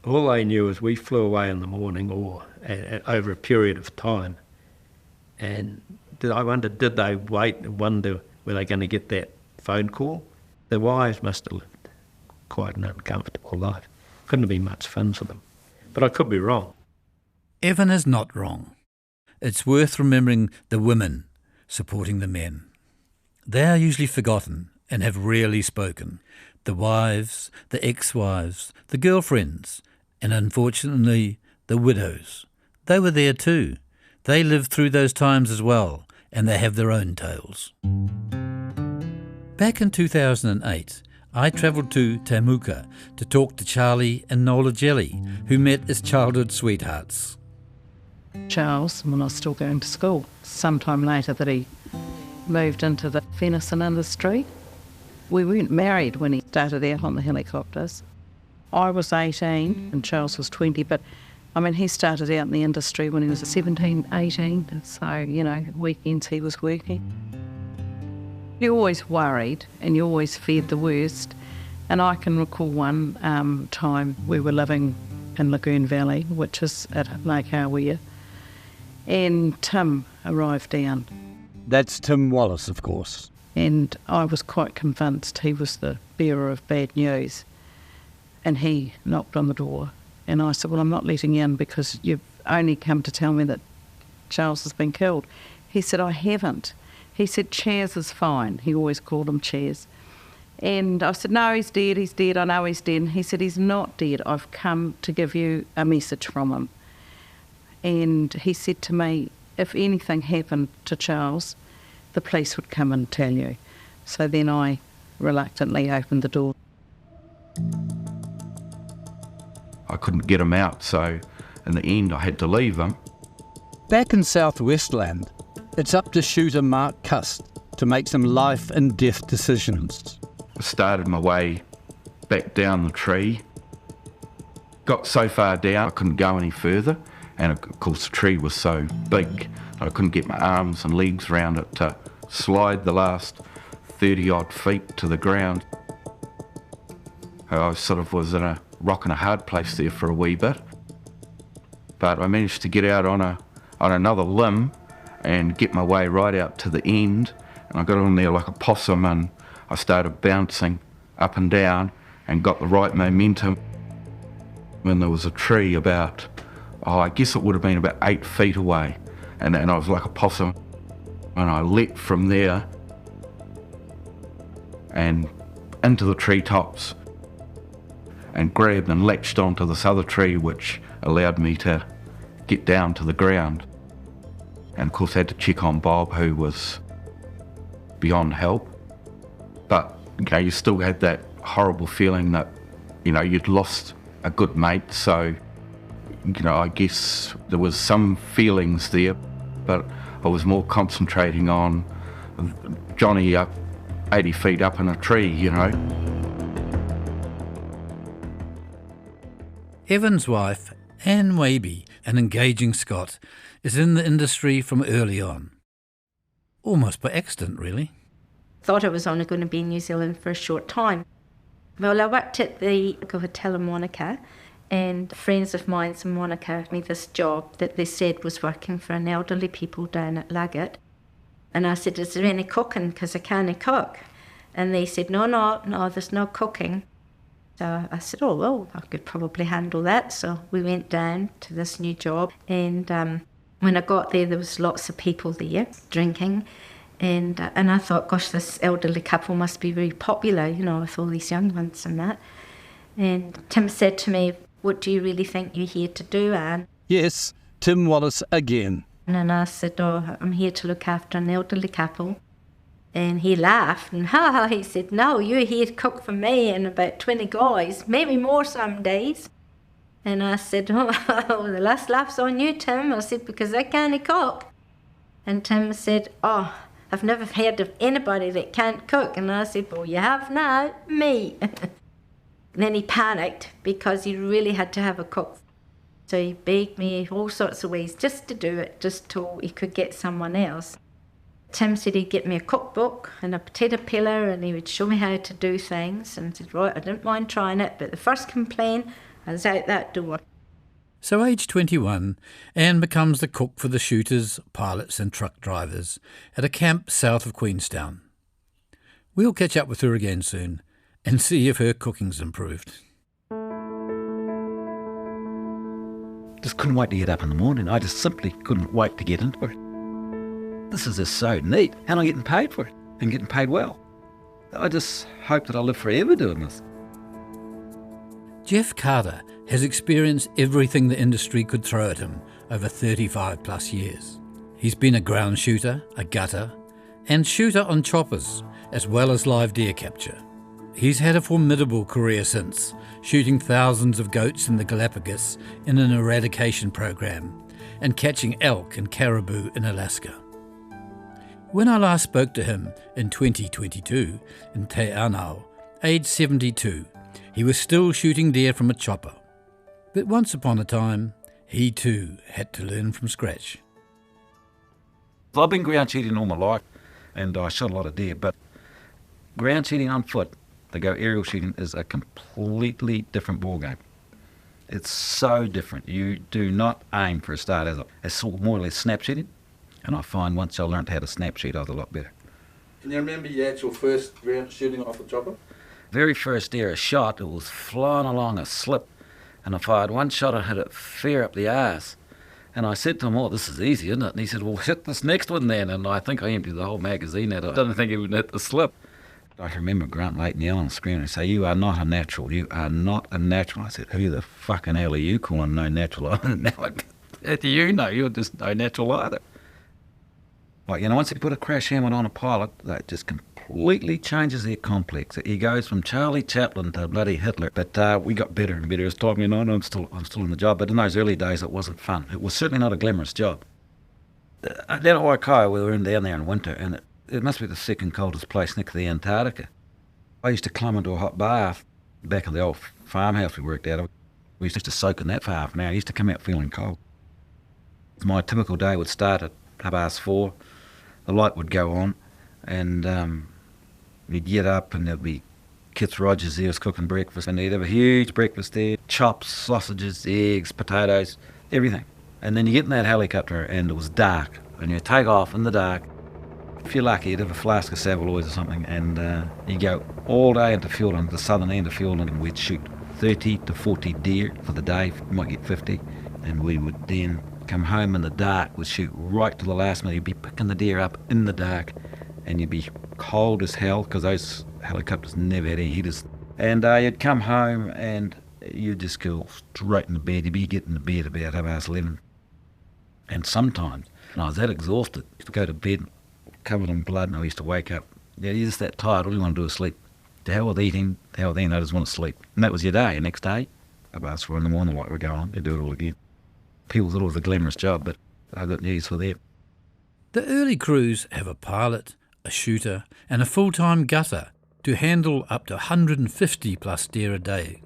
Speaker 5: all they knew is we flew away in the morning or over a period of time. And I wonder, did they wait and wonder were they going to get that phone call? The wives must have lived quite an uncomfortable life. Couldn't have been much fun for them. But I could be wrong.
Speaker 2: Evan is not wrong. It's worth remembering the women supporting the men. They are usually forgotten and have rarely spoken. The wives, the ex-wives, the girlfriends, and unfortunately the widows. They were there too. They lived through those times as well, and they have their own tales. Back in 2008, I travelled to Temuka to talk to Charlie and Nola Jelly, who met as childhood sweethearts.
Speaker 15: Charles, when I was still going to school, sometime later that he moved into the venison industry. We weren't married when he started out on the helicopters. I was 18 and Charles was 20, but I mean, he started out in the industry when he was 17, 18, so, weekends he was working. You're always worried and you always feared the worst. And I can recall one time we were living in Lagoon Valley, which is at Lake Hawea, and Tim arrived down
Speaker 10: That's Tim Wallace, of course.
Speaker 15: And I was quite convinced he was the bearer of bad news. And he knocked on the door. And I said, well, I'm not letting you in because you've only come to tell me that Charles has been killed. He said, I haven't. He said, Chaz is fine. He always called him Chaz. And I said, no, he's dead, I know he's dead. And he said, he's not dead. I've come to give you a message from him. And he said to me, if anything happened to Charles, the police would come and tell you. So then I reluctantly opened the door.
Speaker 12: I couldn't get him out, so in the end I had to leave him.
Speaker 10: Back in South Westland, it's up to shooter Mark Cust to make some life and death decisions.
Speaker 12: I started my way back down the tree. Got so far down I couldn't go any further, and of course the tree was so big I couldn't get my arms and legs around it to slide the last 30 odd feet to the ground. I sort of was in a rock and a hard place there for a wee bit, but I managed to get out on another limb and get my way right out to the end, and I got on there like a possum and I started bouncing up and down and got the right momentum. When there was a tree about, I guess it would have been about 8 feet away, and I was like a possum, and I leapt from there and into the treetops and grabbed and latched onto this other tree, which allowed me to get down to the ground. And of course I had to check on Bob, who was beyond help. But you still had that horrible feeling that you'd lost a good mate. So I guess there was some feelings there, but I was more concentrating on Johnny up 80 feet up in a tree.
Speaker 2: Evan's wife, Anne Waby, an engaging Scot, is in the industry from early on. Almost by accident, really.
Speaker 3: Thought I was only going to be in New Zealand for a short time. Well, I worked at the hotel in Monica, and friends of mine in Monica gave me this job that they said was working for an elderly people down at Luggett. And I said, is there any cooking? Because I can't cook. And they said, no, there's no cooking. So I said, oh, well, I could probably handle that. So we went down to this new job, and when I got there was lots of people there drinking, and I thought, gosh, this elderly couple must be very popular, with all these young ones and that. And Tim said to me, what do you really think you're here to do, Anne?
Speaker 10: Yes, Tim Wallace again.
Speaker 3: And I said, oh, I'm here to look after an elderly couple. And he laughed and he said, no, you're here to cook for me and about 20 guys, maybe more some days. And I said, oh, the last laugh's on you, Tim. I said, because I can't cook. And Tim said, oh, I've never heard of anybody that can't cook. And I said, well, you have now, me. Then he panicked because he really had to have a cook. So he begged me all sorts of ways just to do it, just till he could get someone else. Tim said he'd get me a cookbook and a potato peeler, and he would show me how to do things. And I said, right, I didn't mind trying it, but the first complaint, I was out that door.
Speaker 2: So aged 21, Anne becomes the cook for the shooters, pilots and truck drivers at a camp south of Queenstown. We'll catch up with her again soon and see if her cooking's improved.
Speaker 8: Just couldn't wait to get up in the morning. I just simply couldn't wait to get into it. This is just so neat, and I'm getting paid for it, and getting paid well. I just hope that I'll live forever doing this.
Speaker 2: Jeff Carter has experienced everything the industry could throw at him over 35 plus years. He's been a ground shooter, a gutter, and shooter on choppers, as well as live deer capture. He's had a formidable career since, shooting thousands of goats in the Galapagos in an eradication program, and catching elk and caribou in Alaska. When I last spoke to him in 2022 in Te Anau, aged 72, he was still shooting deer from a chopper. But once upon a time, he too had to learn from scratch.
Speaker 8: I've been ground shooting all my life, and I shot a lot of deer, but ground shooting on foot to go aerial shooting is a completely different ballgame. It's so different. You do not aim for a start as it's more or less snap shooting. And I find once I learnt how to snap shoot, I was a lot better.
Speaker 9: Can you remember your actual first round shooting off the chopper?
Speaker 8: Very first air shot, it was flying along a slip, and I fired one shot and hit it fair up the arse. And I said to him, "Oh, this is easy, isn't it?" And he said, "Well, hit this next one then." And I think I emptied the whole magazine out. I didn't think he would hit the slip. I can remember Grant Leighton yelling and screaming and say, "You are not a natural. You are not a natural." I said, "Who the fucking hell are you calling no natural?" Now, how do you know? You're just no natural either. Like, you know, once you put a crash helmet on a pilot, that just completely changes their complex. He goes from Charlie Chaplin to bloody Hitler. But we got better and better as time went on. I'm still in the job. But in those early days, it wasn't fun. It was certainly not a glamorous job. Down at Waikato, we were down there in winter, and it must be the second coldest place next to the Antarctica. I used to climb into a hot bath back in the old farmhouse we worked out of. We used to soak in that for half an hour. I used to come out feeling cold. My typical day would start at 4:30. The light would go on, and you'd get up, and there'd be Kits Rogers there was cooking breakfast, and he'd have a huge breakfast there, chops, sausages, eggs, potatoes, everything. And then you get in that helicopter, and it was dark, and you take off in the dark. If you're lucky, you'd have a flask of Savaloys or something, and you go all day into Fielden, the southern end of Fielden, and we'd shoot 30 to 40 deer for the day. You might get 50, and we would then come home in the dark, would shoot right to the last minute. You'd be picking the deer up in the dark, and you'd be cold as hell because those helicopters never had any heaters. And you'd come home and you'd just go straight into bed. You'd be getting to bed about 11:30. And sometimes, when I was that exhausted, I used to go to bed covered in blood, and I used to wake up. Yeah, you're just that tired. All you want to do is sleep. To hell with eating, to hell with eating, I just want to sleep. And that was your day. The next day, about 4 in the morning, like we're going on, they do it all again. People thought it was a glamorous job, but I got news for them.
Speaker 2: The early crews have a pilot, a shooter and a full-time gutter to handle up to 150 plus deer a day.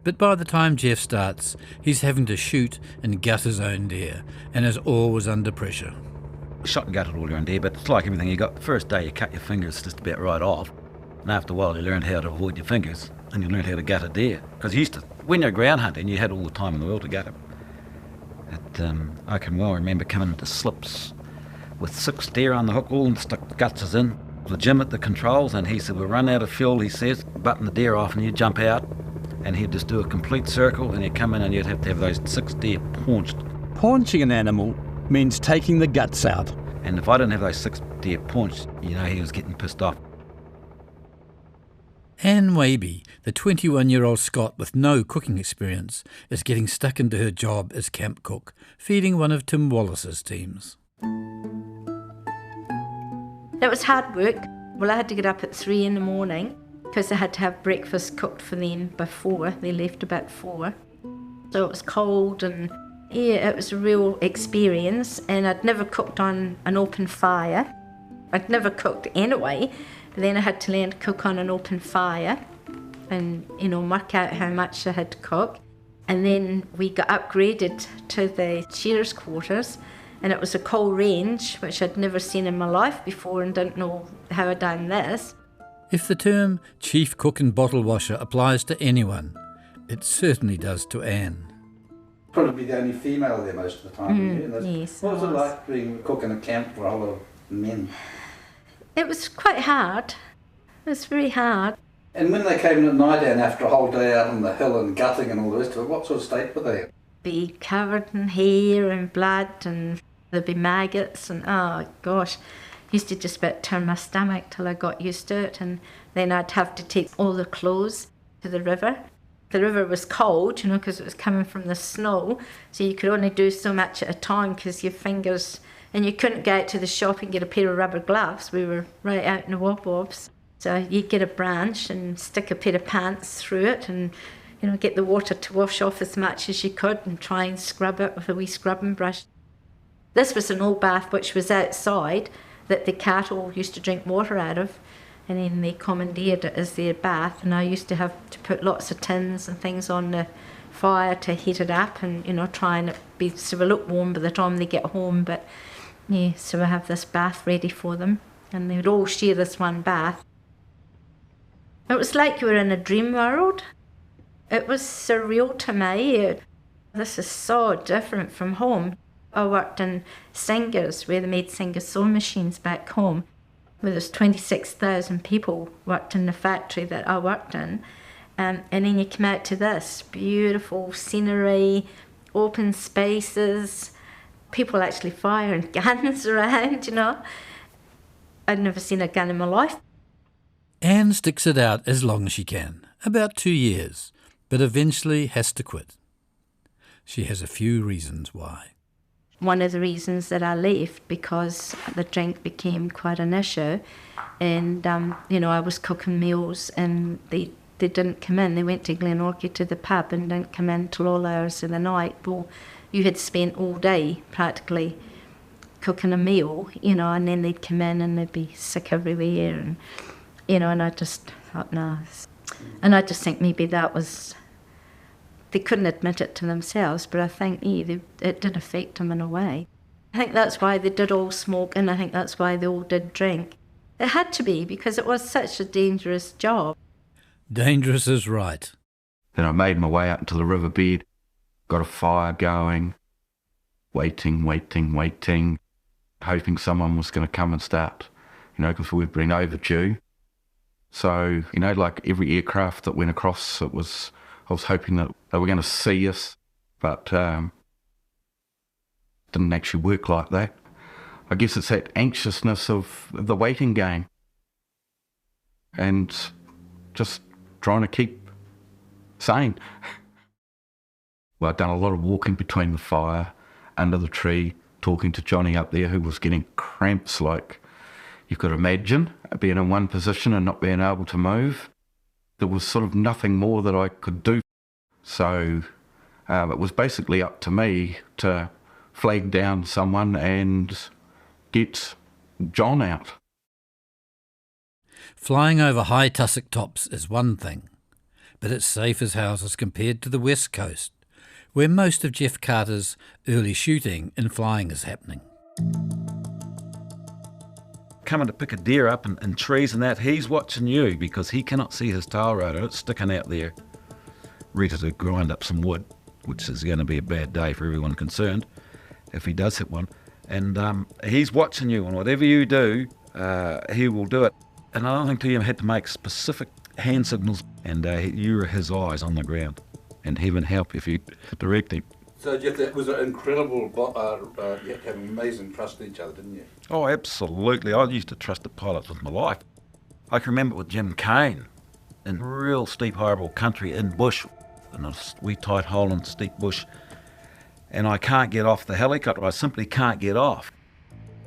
Speaker 2: But by the time Jeff starts, he's having to shoot and gut his own deer, and is always under pressure.
Speaker 8: Shot and gutted all your own deer, but it's like everything you got. The first day you cut your fingers just about right off, and after a while you learned how to avoid your fingers, and you learned how to gut a deer. Because you used to, when you're ground hunting, you had all the time in the world to gut them. I can well remember coming into slips with 6 deer on the hook, all stuck the guts in. The Jim at the controls, and he said, "We'll run out of fuel," he says, "button the deer off," and you jump out, and he'd just do a complete circle, and you'd come in and you'd have to have those 6 deer paunched.
Speaker 16: Paunching an animal means taking the guts out.
Speaker 8: And if I didn't have those 6 deer paunched, you know he was getting pissed off.
Speaker 2: Anne Waby, the 21-year-old Scot with no cooking experience, is getting stuck into her job as camp cook, feeding one of Tim Wallace's teams.
Speaker 3: It was hard work. Well, I had to get up at 3 in the morning because I had to have breakfast cooked for them before they left about 4. So it was cold, and yeah, it was a real experience, and I'd never cooked on an open fire. I'd never cooked anyway. Then I had to learn to cook on an open fire and, you know, work out how much I had to cook. And then we got upgraded to the shearers' quarters, and it was a coal range, which I'd never seen in my life before and didn't know how I'd done this.
Speaker 2: If the term chief cook and bottle washer applies to anyone, it certainly does to Anne.
Speaker 16: Probably the only female there most of the time.
Speaker 3: Yes.
Speaker 16: What was it like being a cook in a camp for a whole lot of men?
Speaker 3: It was quite hard. It was very hard.
Speaker 16: And when they came at night and after a whole day out on the hill and gutting and all the rest of it, what sort of state were they in?
Speaker 3: Be covered in hair and blood, and there'd be maggots, and oh gosh, used to just about turn my stomach till I got used to it. And then I'd have to take all the clothes to the river. The river was cold, you know, because it was coming from the snow, so you could only do so much at a time because your fingers, and you couldn't go out to the shop and get a pair of rubber gloves. We were right out in the wobwobs. So you'd get a branch and stick a pair of pants through it, and, you know, get the water to wash off as much as you could and try and scrub it with a wee scrubbing brush. This was an old bath which was outside that the cattle used to drink water out of, and then they commandeered it as their bath, and I used to have to put lots of tins and things on the fire to heat it up and, you know, try and it be so we look warm by the time they get home. But yeah, so I have this bath ready for them, and they would all share this one bath. It was like you were in a dream world. It was surreal to me. This is so different from home. I worked in Singers, where they made Singer sewing machines back home, where there's 26,000 people worked in the factory that I worked in. And then you come out to this beautiful scenery, open spaces, people actually firing guns around, you know. I'd never seen a gun in my life.
Speaker 2: Anne sticks it out as long as she can, about 2 years, but eventually has to quit. She has a few reasons why.
Speaker 3: One of the reasons that I left, because the drink became quite an issue, and I was cooking meals and they didn't come in. They went to Glenorchy to the pub and didn't come in till all hours of the night. Well, you had spent all day practically cooking a meal, and then they'd come in and they'd be sick everywhere, and and I just thought, no. And I just think maybe that was, they couldn't admit it to themselves, but I think it did affect them in a way. I think that's why they did all smoke, and I think that's why they all did drink. It had to be, because it was such a dangerous job.
Speaker 2: Dangerous is right.
Speaker 12: Then I made my way out into the riverbed, got a fire going, waiting, hoping someone was going to come and start, because we'd been overdue. So, like every aircraft that went across, I was hoping that they were going to see us, but didn't actually work like that. I guess it's that anxiousness of the waiting game and just trying to keep sane. Well, I'd done a lot of walking between the fire, under the tree, talking to Johnny up there, who was getting cramps like you could imagine, being in one position and not being able to move. There was sort of nothing more that I could do. So it was basically up to me to flag down someone and get John out.
Speaker 2: Flying over high tussock tops is one thing, but it's safe as houses compared to the West Coast, where most of Jeff Carter's early shooting and flying is happening.
Speaker 8: Coming to pick a deer up in trees and that, he's watching you because he cannot see his tail rotor. It's sticking out there, ready to grind up some wood, which is going to be a bad day for everyone concerned if he does hit one. And he's watching you, and whatever you do, he will do it. And I don't think Liam had to make specific hand signals, and you were his eyes on the ground. And heaven help if you direct him.
Speaker 16: So Jeff, that was an incredible, you had to have amazing trust in each other, didn't you?
Speaker 8: Oh, absolutely. I used to trust the pilots with my life. I can remember with Jim Kane in real steep, horrible country in bush, in a wee tight hole in steep bush, and I can't get off the helicopter. I simply can't get off.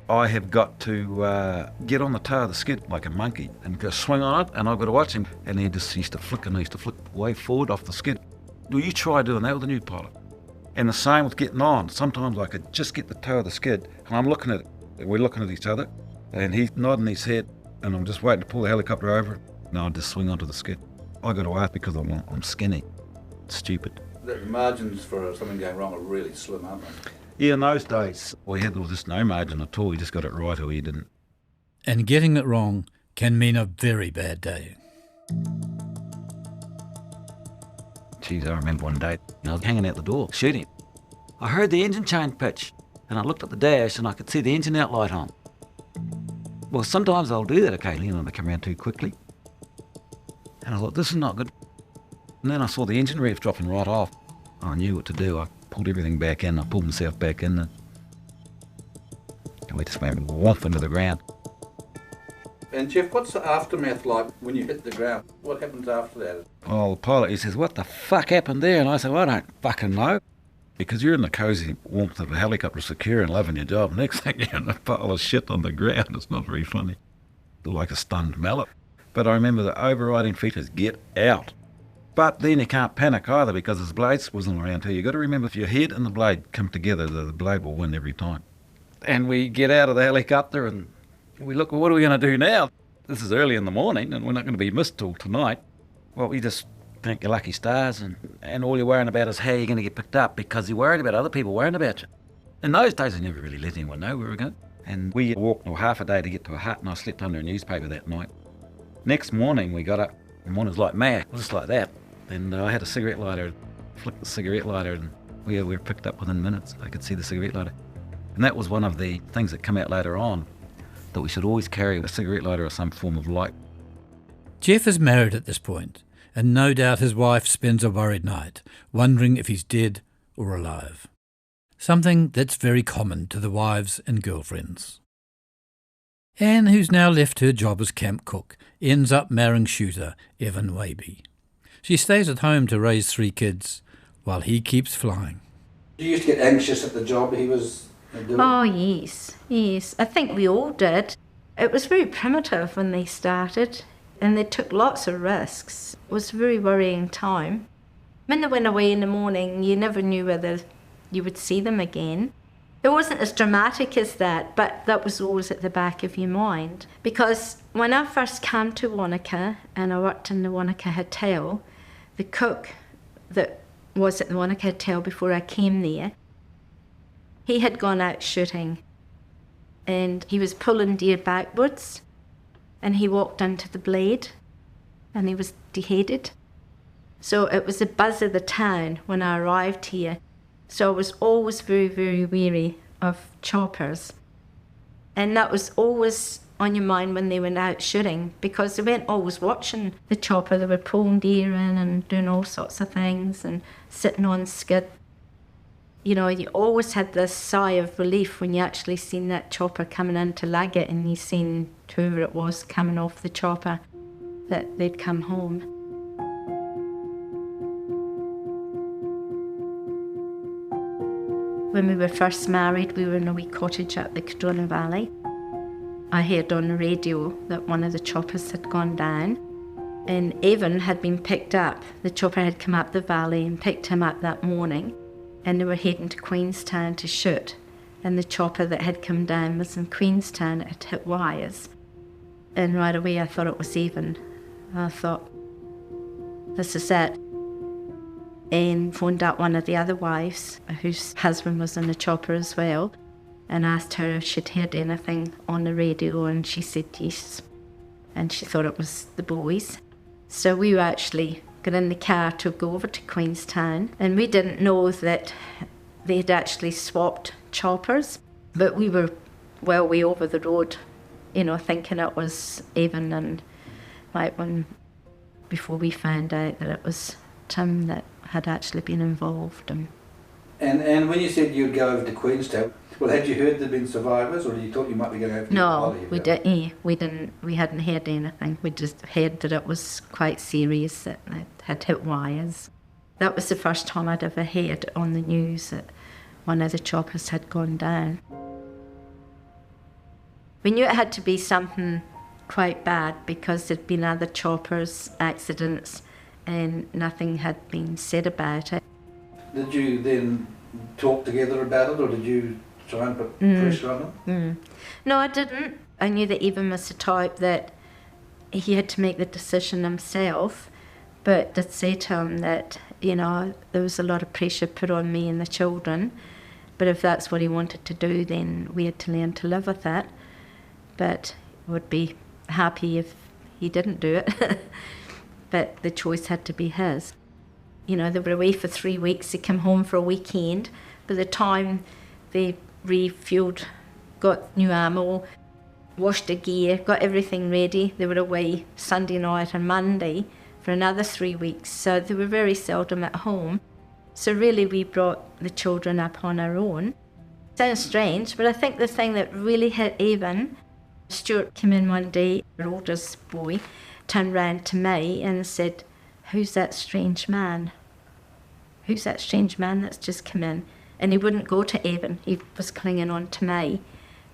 Speaker 8: I have got to get on the toe of the skid like a monkey and go swing on it, and I've got to watch him. And he just used to flick way forward off the skid. Well, you try doing that with a new pilot. And the same with getting on. Sometimes I could just get the toe of the skid, and I'm looking at it. We're looking at each other, and he's nodding his head, and I'm just waiting to pull the helicopter over, and I'll just swing onto the skid. I got to ask because I'm skinny. It's stupid.
Speaker 16: The margins for something going wrong are really slim, aren't they?
Speaker 8: Yeah, in those days, we had just no margin at all. You just got it right or you didn't.
Speaker 2: And getting it wrong can mean a very bad day.
Speaker 8: Geez, I remember one day, I was hanging out the door, shooting. I heard the engine chain pitch, and I looked at the dash and I could see the engine outlight on. Well, sometimes I'll do that occasionally, and they come around too quickly. And I thought, this is not good. And then I saw the engine revs dropping right off. I knew what to do. I pulled everything back in. I pulled myself back in, and we just went whomp into the ground.
Speaker 16: And Jeff, what's the aftermath like when you hit the ground? What happens after that?
Speaker 8: Oh, the pilot, he says, what the fuck happened there? And I said, well, I don't fucking know. Because you're in the cosy warmth of a helicopter, secure and loving your job. Next thing you're in a pile of shit on the ground. It's not very funny. Like a stunned mallet. But I remember the overriding feature is get out. But then you can't panic either because his blades wasn't around here. You've got to remember if your head and the blade come together, the blade will win every time. And we get out of the helicopter and we look, well, what are we going to do now? This is early in the morning and we're not going to be missed till tonight. Well, we just thank your lucky stars and all you're worrying about is how you're going to get picked up because you're worried about other people worrying about you. In those days, I never really let anyone know where we were going. And we walked half a day to get to a hut and I slept under a newspaper that night. Next morning, we got up and one was like mad, just like that. And I had a cigarette lighter, flicked the cigarette lighter and we were picked up within minutes. I could see the cigarette lighter. And that was one of the things that came out later on, that we should always carry a cigarette lighter or some form of light.
Speaker 2: Jeff is married at this point, and no doubt his wife spends a worried night, wondering if he's dead or alive. Something that's very common to the wives and girlfriends. Anne, who's now left her job as camp cook, ends up marrying shooter Evan Waby. She stays at home to raise 3 kids while he keeps flying.
Speaker 16: You used to get anxious at the job he was doing?
Speaker 3: Oh, yes, yes. I think we all did. It was very primitive when they started, and they took lots of risks. It was a very worrying time. When they went away in the morning, you never knew whether you would see them again. It wasn't as dramatic as that, but that was always at the back of your mind. Because when I first came to Wanaka and I worked in the Wanaka Hotel, the cook that was at the Wanaka Hotel before I came there, he had gone out shooting and he was pulling deer backwards and he walked into the blade and he was deheaded. So it was the buzz of the town when I arrived here. So I was always very, very wary of choppers. And that was always on your mind when they went out shooting, because they weren't always watching the chopper. They were pulling deer in and doing all sorts of things and sitting on skid. You know, you always had this sigh of relief when you actually seen that chopper coming in to lag it and you seen whoever it was coming off the chopper, that they'd come home. When we were first married, we were in a wee cottage at the Cadrona Valley. I heard on the radio that one of the choppers had gone down, and Evan had been picked up. The chopper had come up the valley and picked him up that morning, and they were heading to Queenstown to shoot. And the chopper that had come down was in Queenstown. It had hit wires. And right away I thought it was Evan. I thought, this is it. And phoned up one of the other wives, whose husband was in the chopper as well, and asked her if she'd heard anything on the radio, and she said yes. And she thought it was the boys. So we actually got in the car to go over to Queenstown, and we didn't know that they had actually swapped choppers, but we were well way over the road, you know, thinking it was Evan and like one, before we found out that it was Tim that had actually been involved.
Speaker 16: And when you said you'd go over to Queenstown, well, had you heard there'd been survivors, or you thought you might be going over to
Speaker 3: No, we didn't. We hadn't heard anything. We just heard that it was quite serious, that it had hit wires. That was the first time I'd ever heard on the news that one of the choppers had gone down. We knew it had to be something quite bad because there'd been other choppers, accidents, and nothing had been said about it.
Speaker 16: Did you then talk together about it, or did you try and put pressure on them?
Speaker 3: No, I didn't. I knew that Evan was the type that he had to make the decision himself, but did say to him that, you know, there was a lot of pressure put on me and the children, but if that's what he wanted to do, then we had to learn to live with it. But would be happy if he didn't do it. But the choice had to be his. You know, they were away for 3 weeks. They came home for a weekend. By the time they refueled, got new ammo, washed their gear, got everything ready, they were away Sunday night and Monday for another 3 weeks. So they were very seldom at home. So really we brought the children up on our own. Sounds strange, but I think the thing that really hit Evan, Stuart came in one day, our oldest boy, turned round to me and said, "Who's that strange man? Who's that strange man that's just come in?" And he wouldn't go to Evan, he was clinging on to me.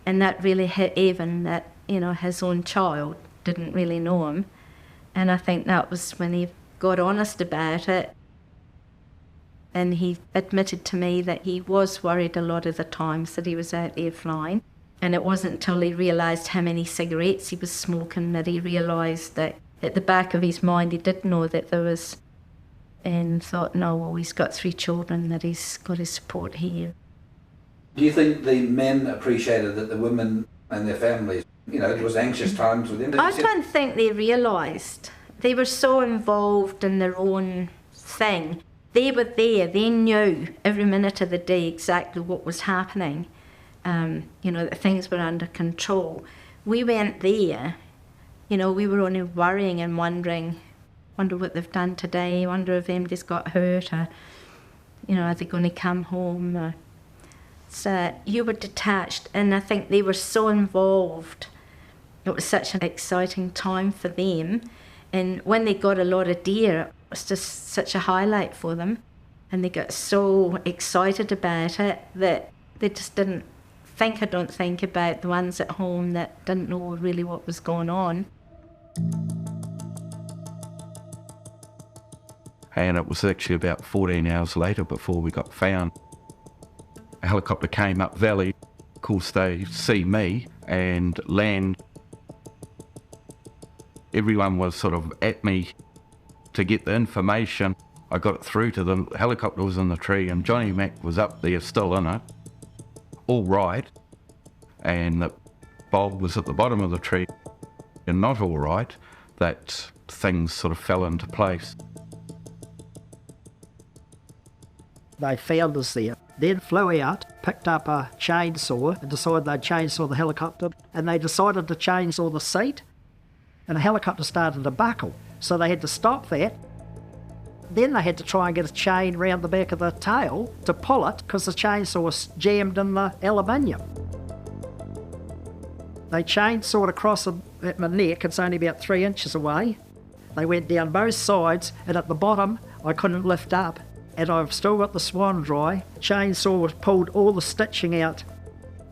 Speaker 3: And that really hit Evan, that, you know, his own child didn't really know him. And I think that was when he got honest about it. And he admitted to me that he was worried a lot of the times that he was out there flying. And it wasn't until he realised how many cigarettes he was smoking that he realised that at the back of his mind he did know that there was, and thought, no, well, he's got 3 children, that he's got his support here.
Speaker 16: Do you think the men appreciated that the women and their families, you know, it was anxious times with them?
Speaker 3: I don't think they realised. They were so involved in their own thing. They were there, they knew every minute of the day exactly what was happening. that things were under control. We went there, we were only worrying and wonder what they've done today, wonder if anybody's got hurt, or, are they going to come home? So you were detached, and I think they were so involved. It was such an exciting time for them. And when they got a lot of deer, it was just such a highlight for them. And they got so excited about it that they just didn't think, I don't think, about the ones at home that didn't know really what was going on.
Speaker 12: And it was actually about 14 hours later before we got found. A helicopter came up valley. Of course, they see me and land. Everyone was sort of at me to get the information. I got it through to them. The helicopter was in the tree and Johnny Mac was up there still in it, all right. And that Bob was at the bottom of the tree and not all right. That things sort of fell into place.
Speaker 13: They found us there, then flew out, picked up a chainsaw and decided they'd chainsaw the helicopter, and they decided to chainsaw the seat, and the helicopter started to buckle, so they had to stop that. Then they had to try and get a chain round the back of the tail to pull it, because the chainsaw was jammed in the aluminium. They chainsawed across at my neck, it's only about 3 inches away. They went down both sides, and at the bottom I couldn't lift up. And I've still got the swan dry. Chainsaw was pulled all the stitching out.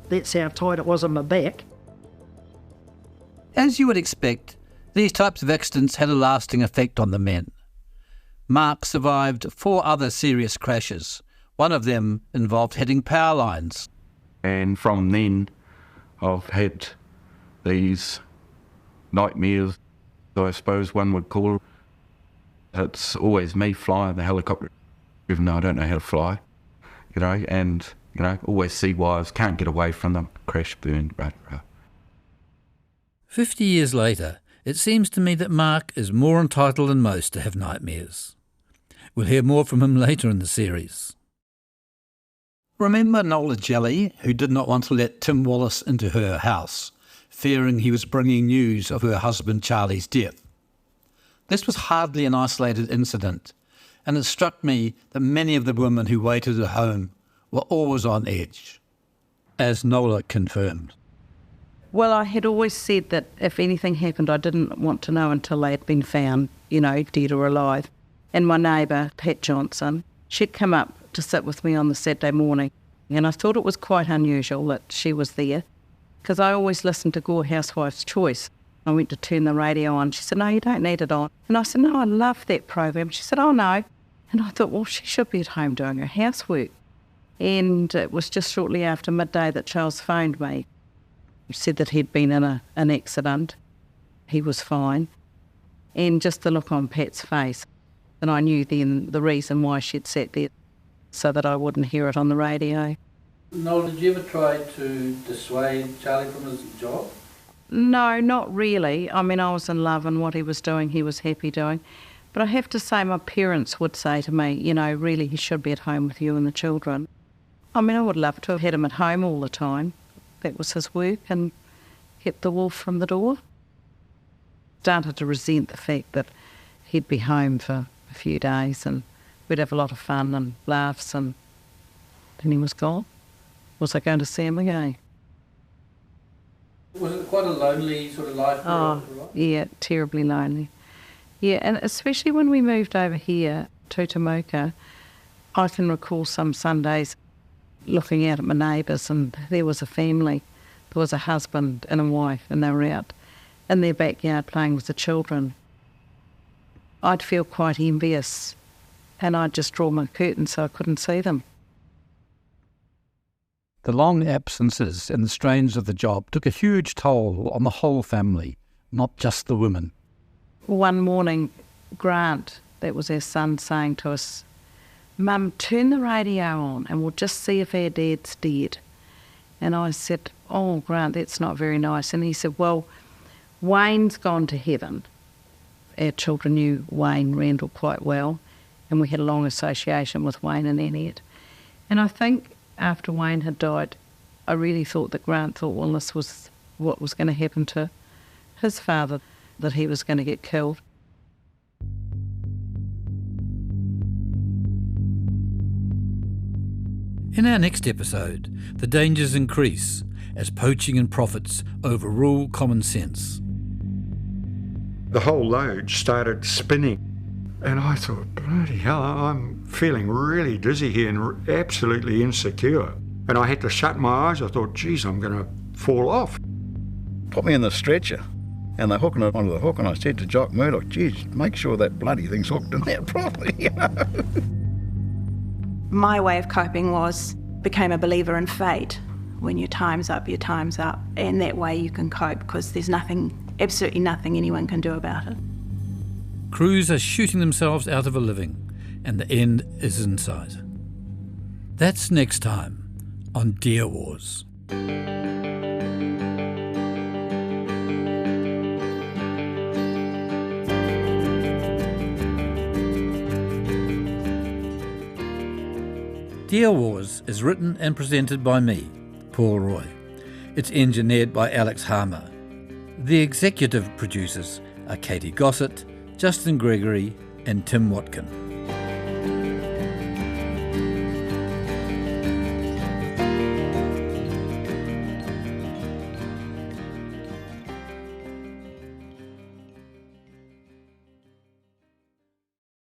Speaker 13: That's how tight it was on my back.
Speaker 2: As you would expect, these types of accidents had a lasting effect on the men. Mark survived 4 other serious crashes. One of them involved hitting power lines.
Speaker 12: And from then, I've had these nightmares, I suppose one would call it. It's always me flying the helicopter, even though I don't know how to fly, and, always see wires, can't get away from them, crash, burn, rah.
Speaker 2: 50 years later, it seems to me that Mark is more entitled than most to have nightmares. We'll hear more from him later in the series. Remember Nola Jelly, who did not want to let Tim Wallace into her house, fearing he was bringing news of her husband Charlie's death? This was hardly an isolated incident, and it struck me that many of the women who waited at home were always on edge, as Nola confirmed.
Speaker 15: Well, I had always said that if anything happened, I didn't want to know until they had been found, dead or alive. And my neighbour, Pat Johnson, she'd come up to sit with me on the Saturday morning, and I thought it was quite unusual that she was there, because I always listened to Gore Housewife's Choice. I went to turn the radio on. She said, "No, you don't need it on." And I said, "No, I love that program." She said, "Oh, no." And I thought, well, she should be at home doing her housework. And it was just shortly after midday that Charles phoned me. He said that he'd been in an accident. He was fine. And just the look on Pat's face. And I knew then the reason why she'd sat there, so that I wouldn't hear it on the radio.
Speaker 16: Noel, did you ever try to dissuade Charlie from his job?
Speaker 15: No, not really. I mean, I was in love, and what he was doing, he was happy doing. But I have to say, my parents would say to me, really, he should be at home with you and the children. I mean, I would love to have had him at home all the time. That was his work, and kept the wolf from the door. Started to resent the fact that he'd be home for a few days and we'd have a lot of fun and laughs, and then he was gone. Was I going to see him again?
Speaker 16: Was it quite a lonely sort of life?
Speaker 15: Oh, yeah, terribly lonely. Yeah, and especially when we moved over here to Tamuka, I can recall some Sundays looking out at my neighbours, and there was a family. There was a husband and a wife, and they were out in their backyard playing with the children. I'd feel quite envious, and I'd just draw my curtain so I couldn't see them.
Speaker 2: The long absences and the strains of the job took a huge toll on the whole family, not just the women.
Speaker 15: One morning, Grant, that was our son, saying to us, "Mum, turn the radio on and we'll just see if our dad's dead." And I said, "Oh, Grant, that's not very nice." And he said, "Well, Wayne's gone to heaven." Our children knew Wayne Randall quite well, and we had a long association with Wayne and Annette. And I think after Wayne had died, I really thought that Grant thought, well, this was what was going to happen to his father, that he was going to get killed.
Speaker 2: In our next episode, the dangers increase as poaching and profits overrule common sense.
Speaker 17: The whole load started spinning, and I thought, bloody hell, I'm feeling really dizzy here and absolutely insecure. And I had to shut my eyes. I thought, geez, I'm going to fall off.
Speaker 8: Put me in the stretcher, and they're hooking it onto the hook, and I said to Jock Murdoch, geez, make sure that bloody thing's hooked in there properly, you know.
Speaker 18: My way of coping became a believer in fate. When your time's up, your time's up. And that way you can cope, because there's absolutely nothing anyone can do about it.
Speaker 2: Crews are shooting themselves out of a living, and the end is in sight. That's next time on Deer Wars. Deer Wars is written and presented by me, Paul Roy. It's engineered by Alex Harmer. The executive producers are Katie Gossett, Justin Gregory and Tim Watkin.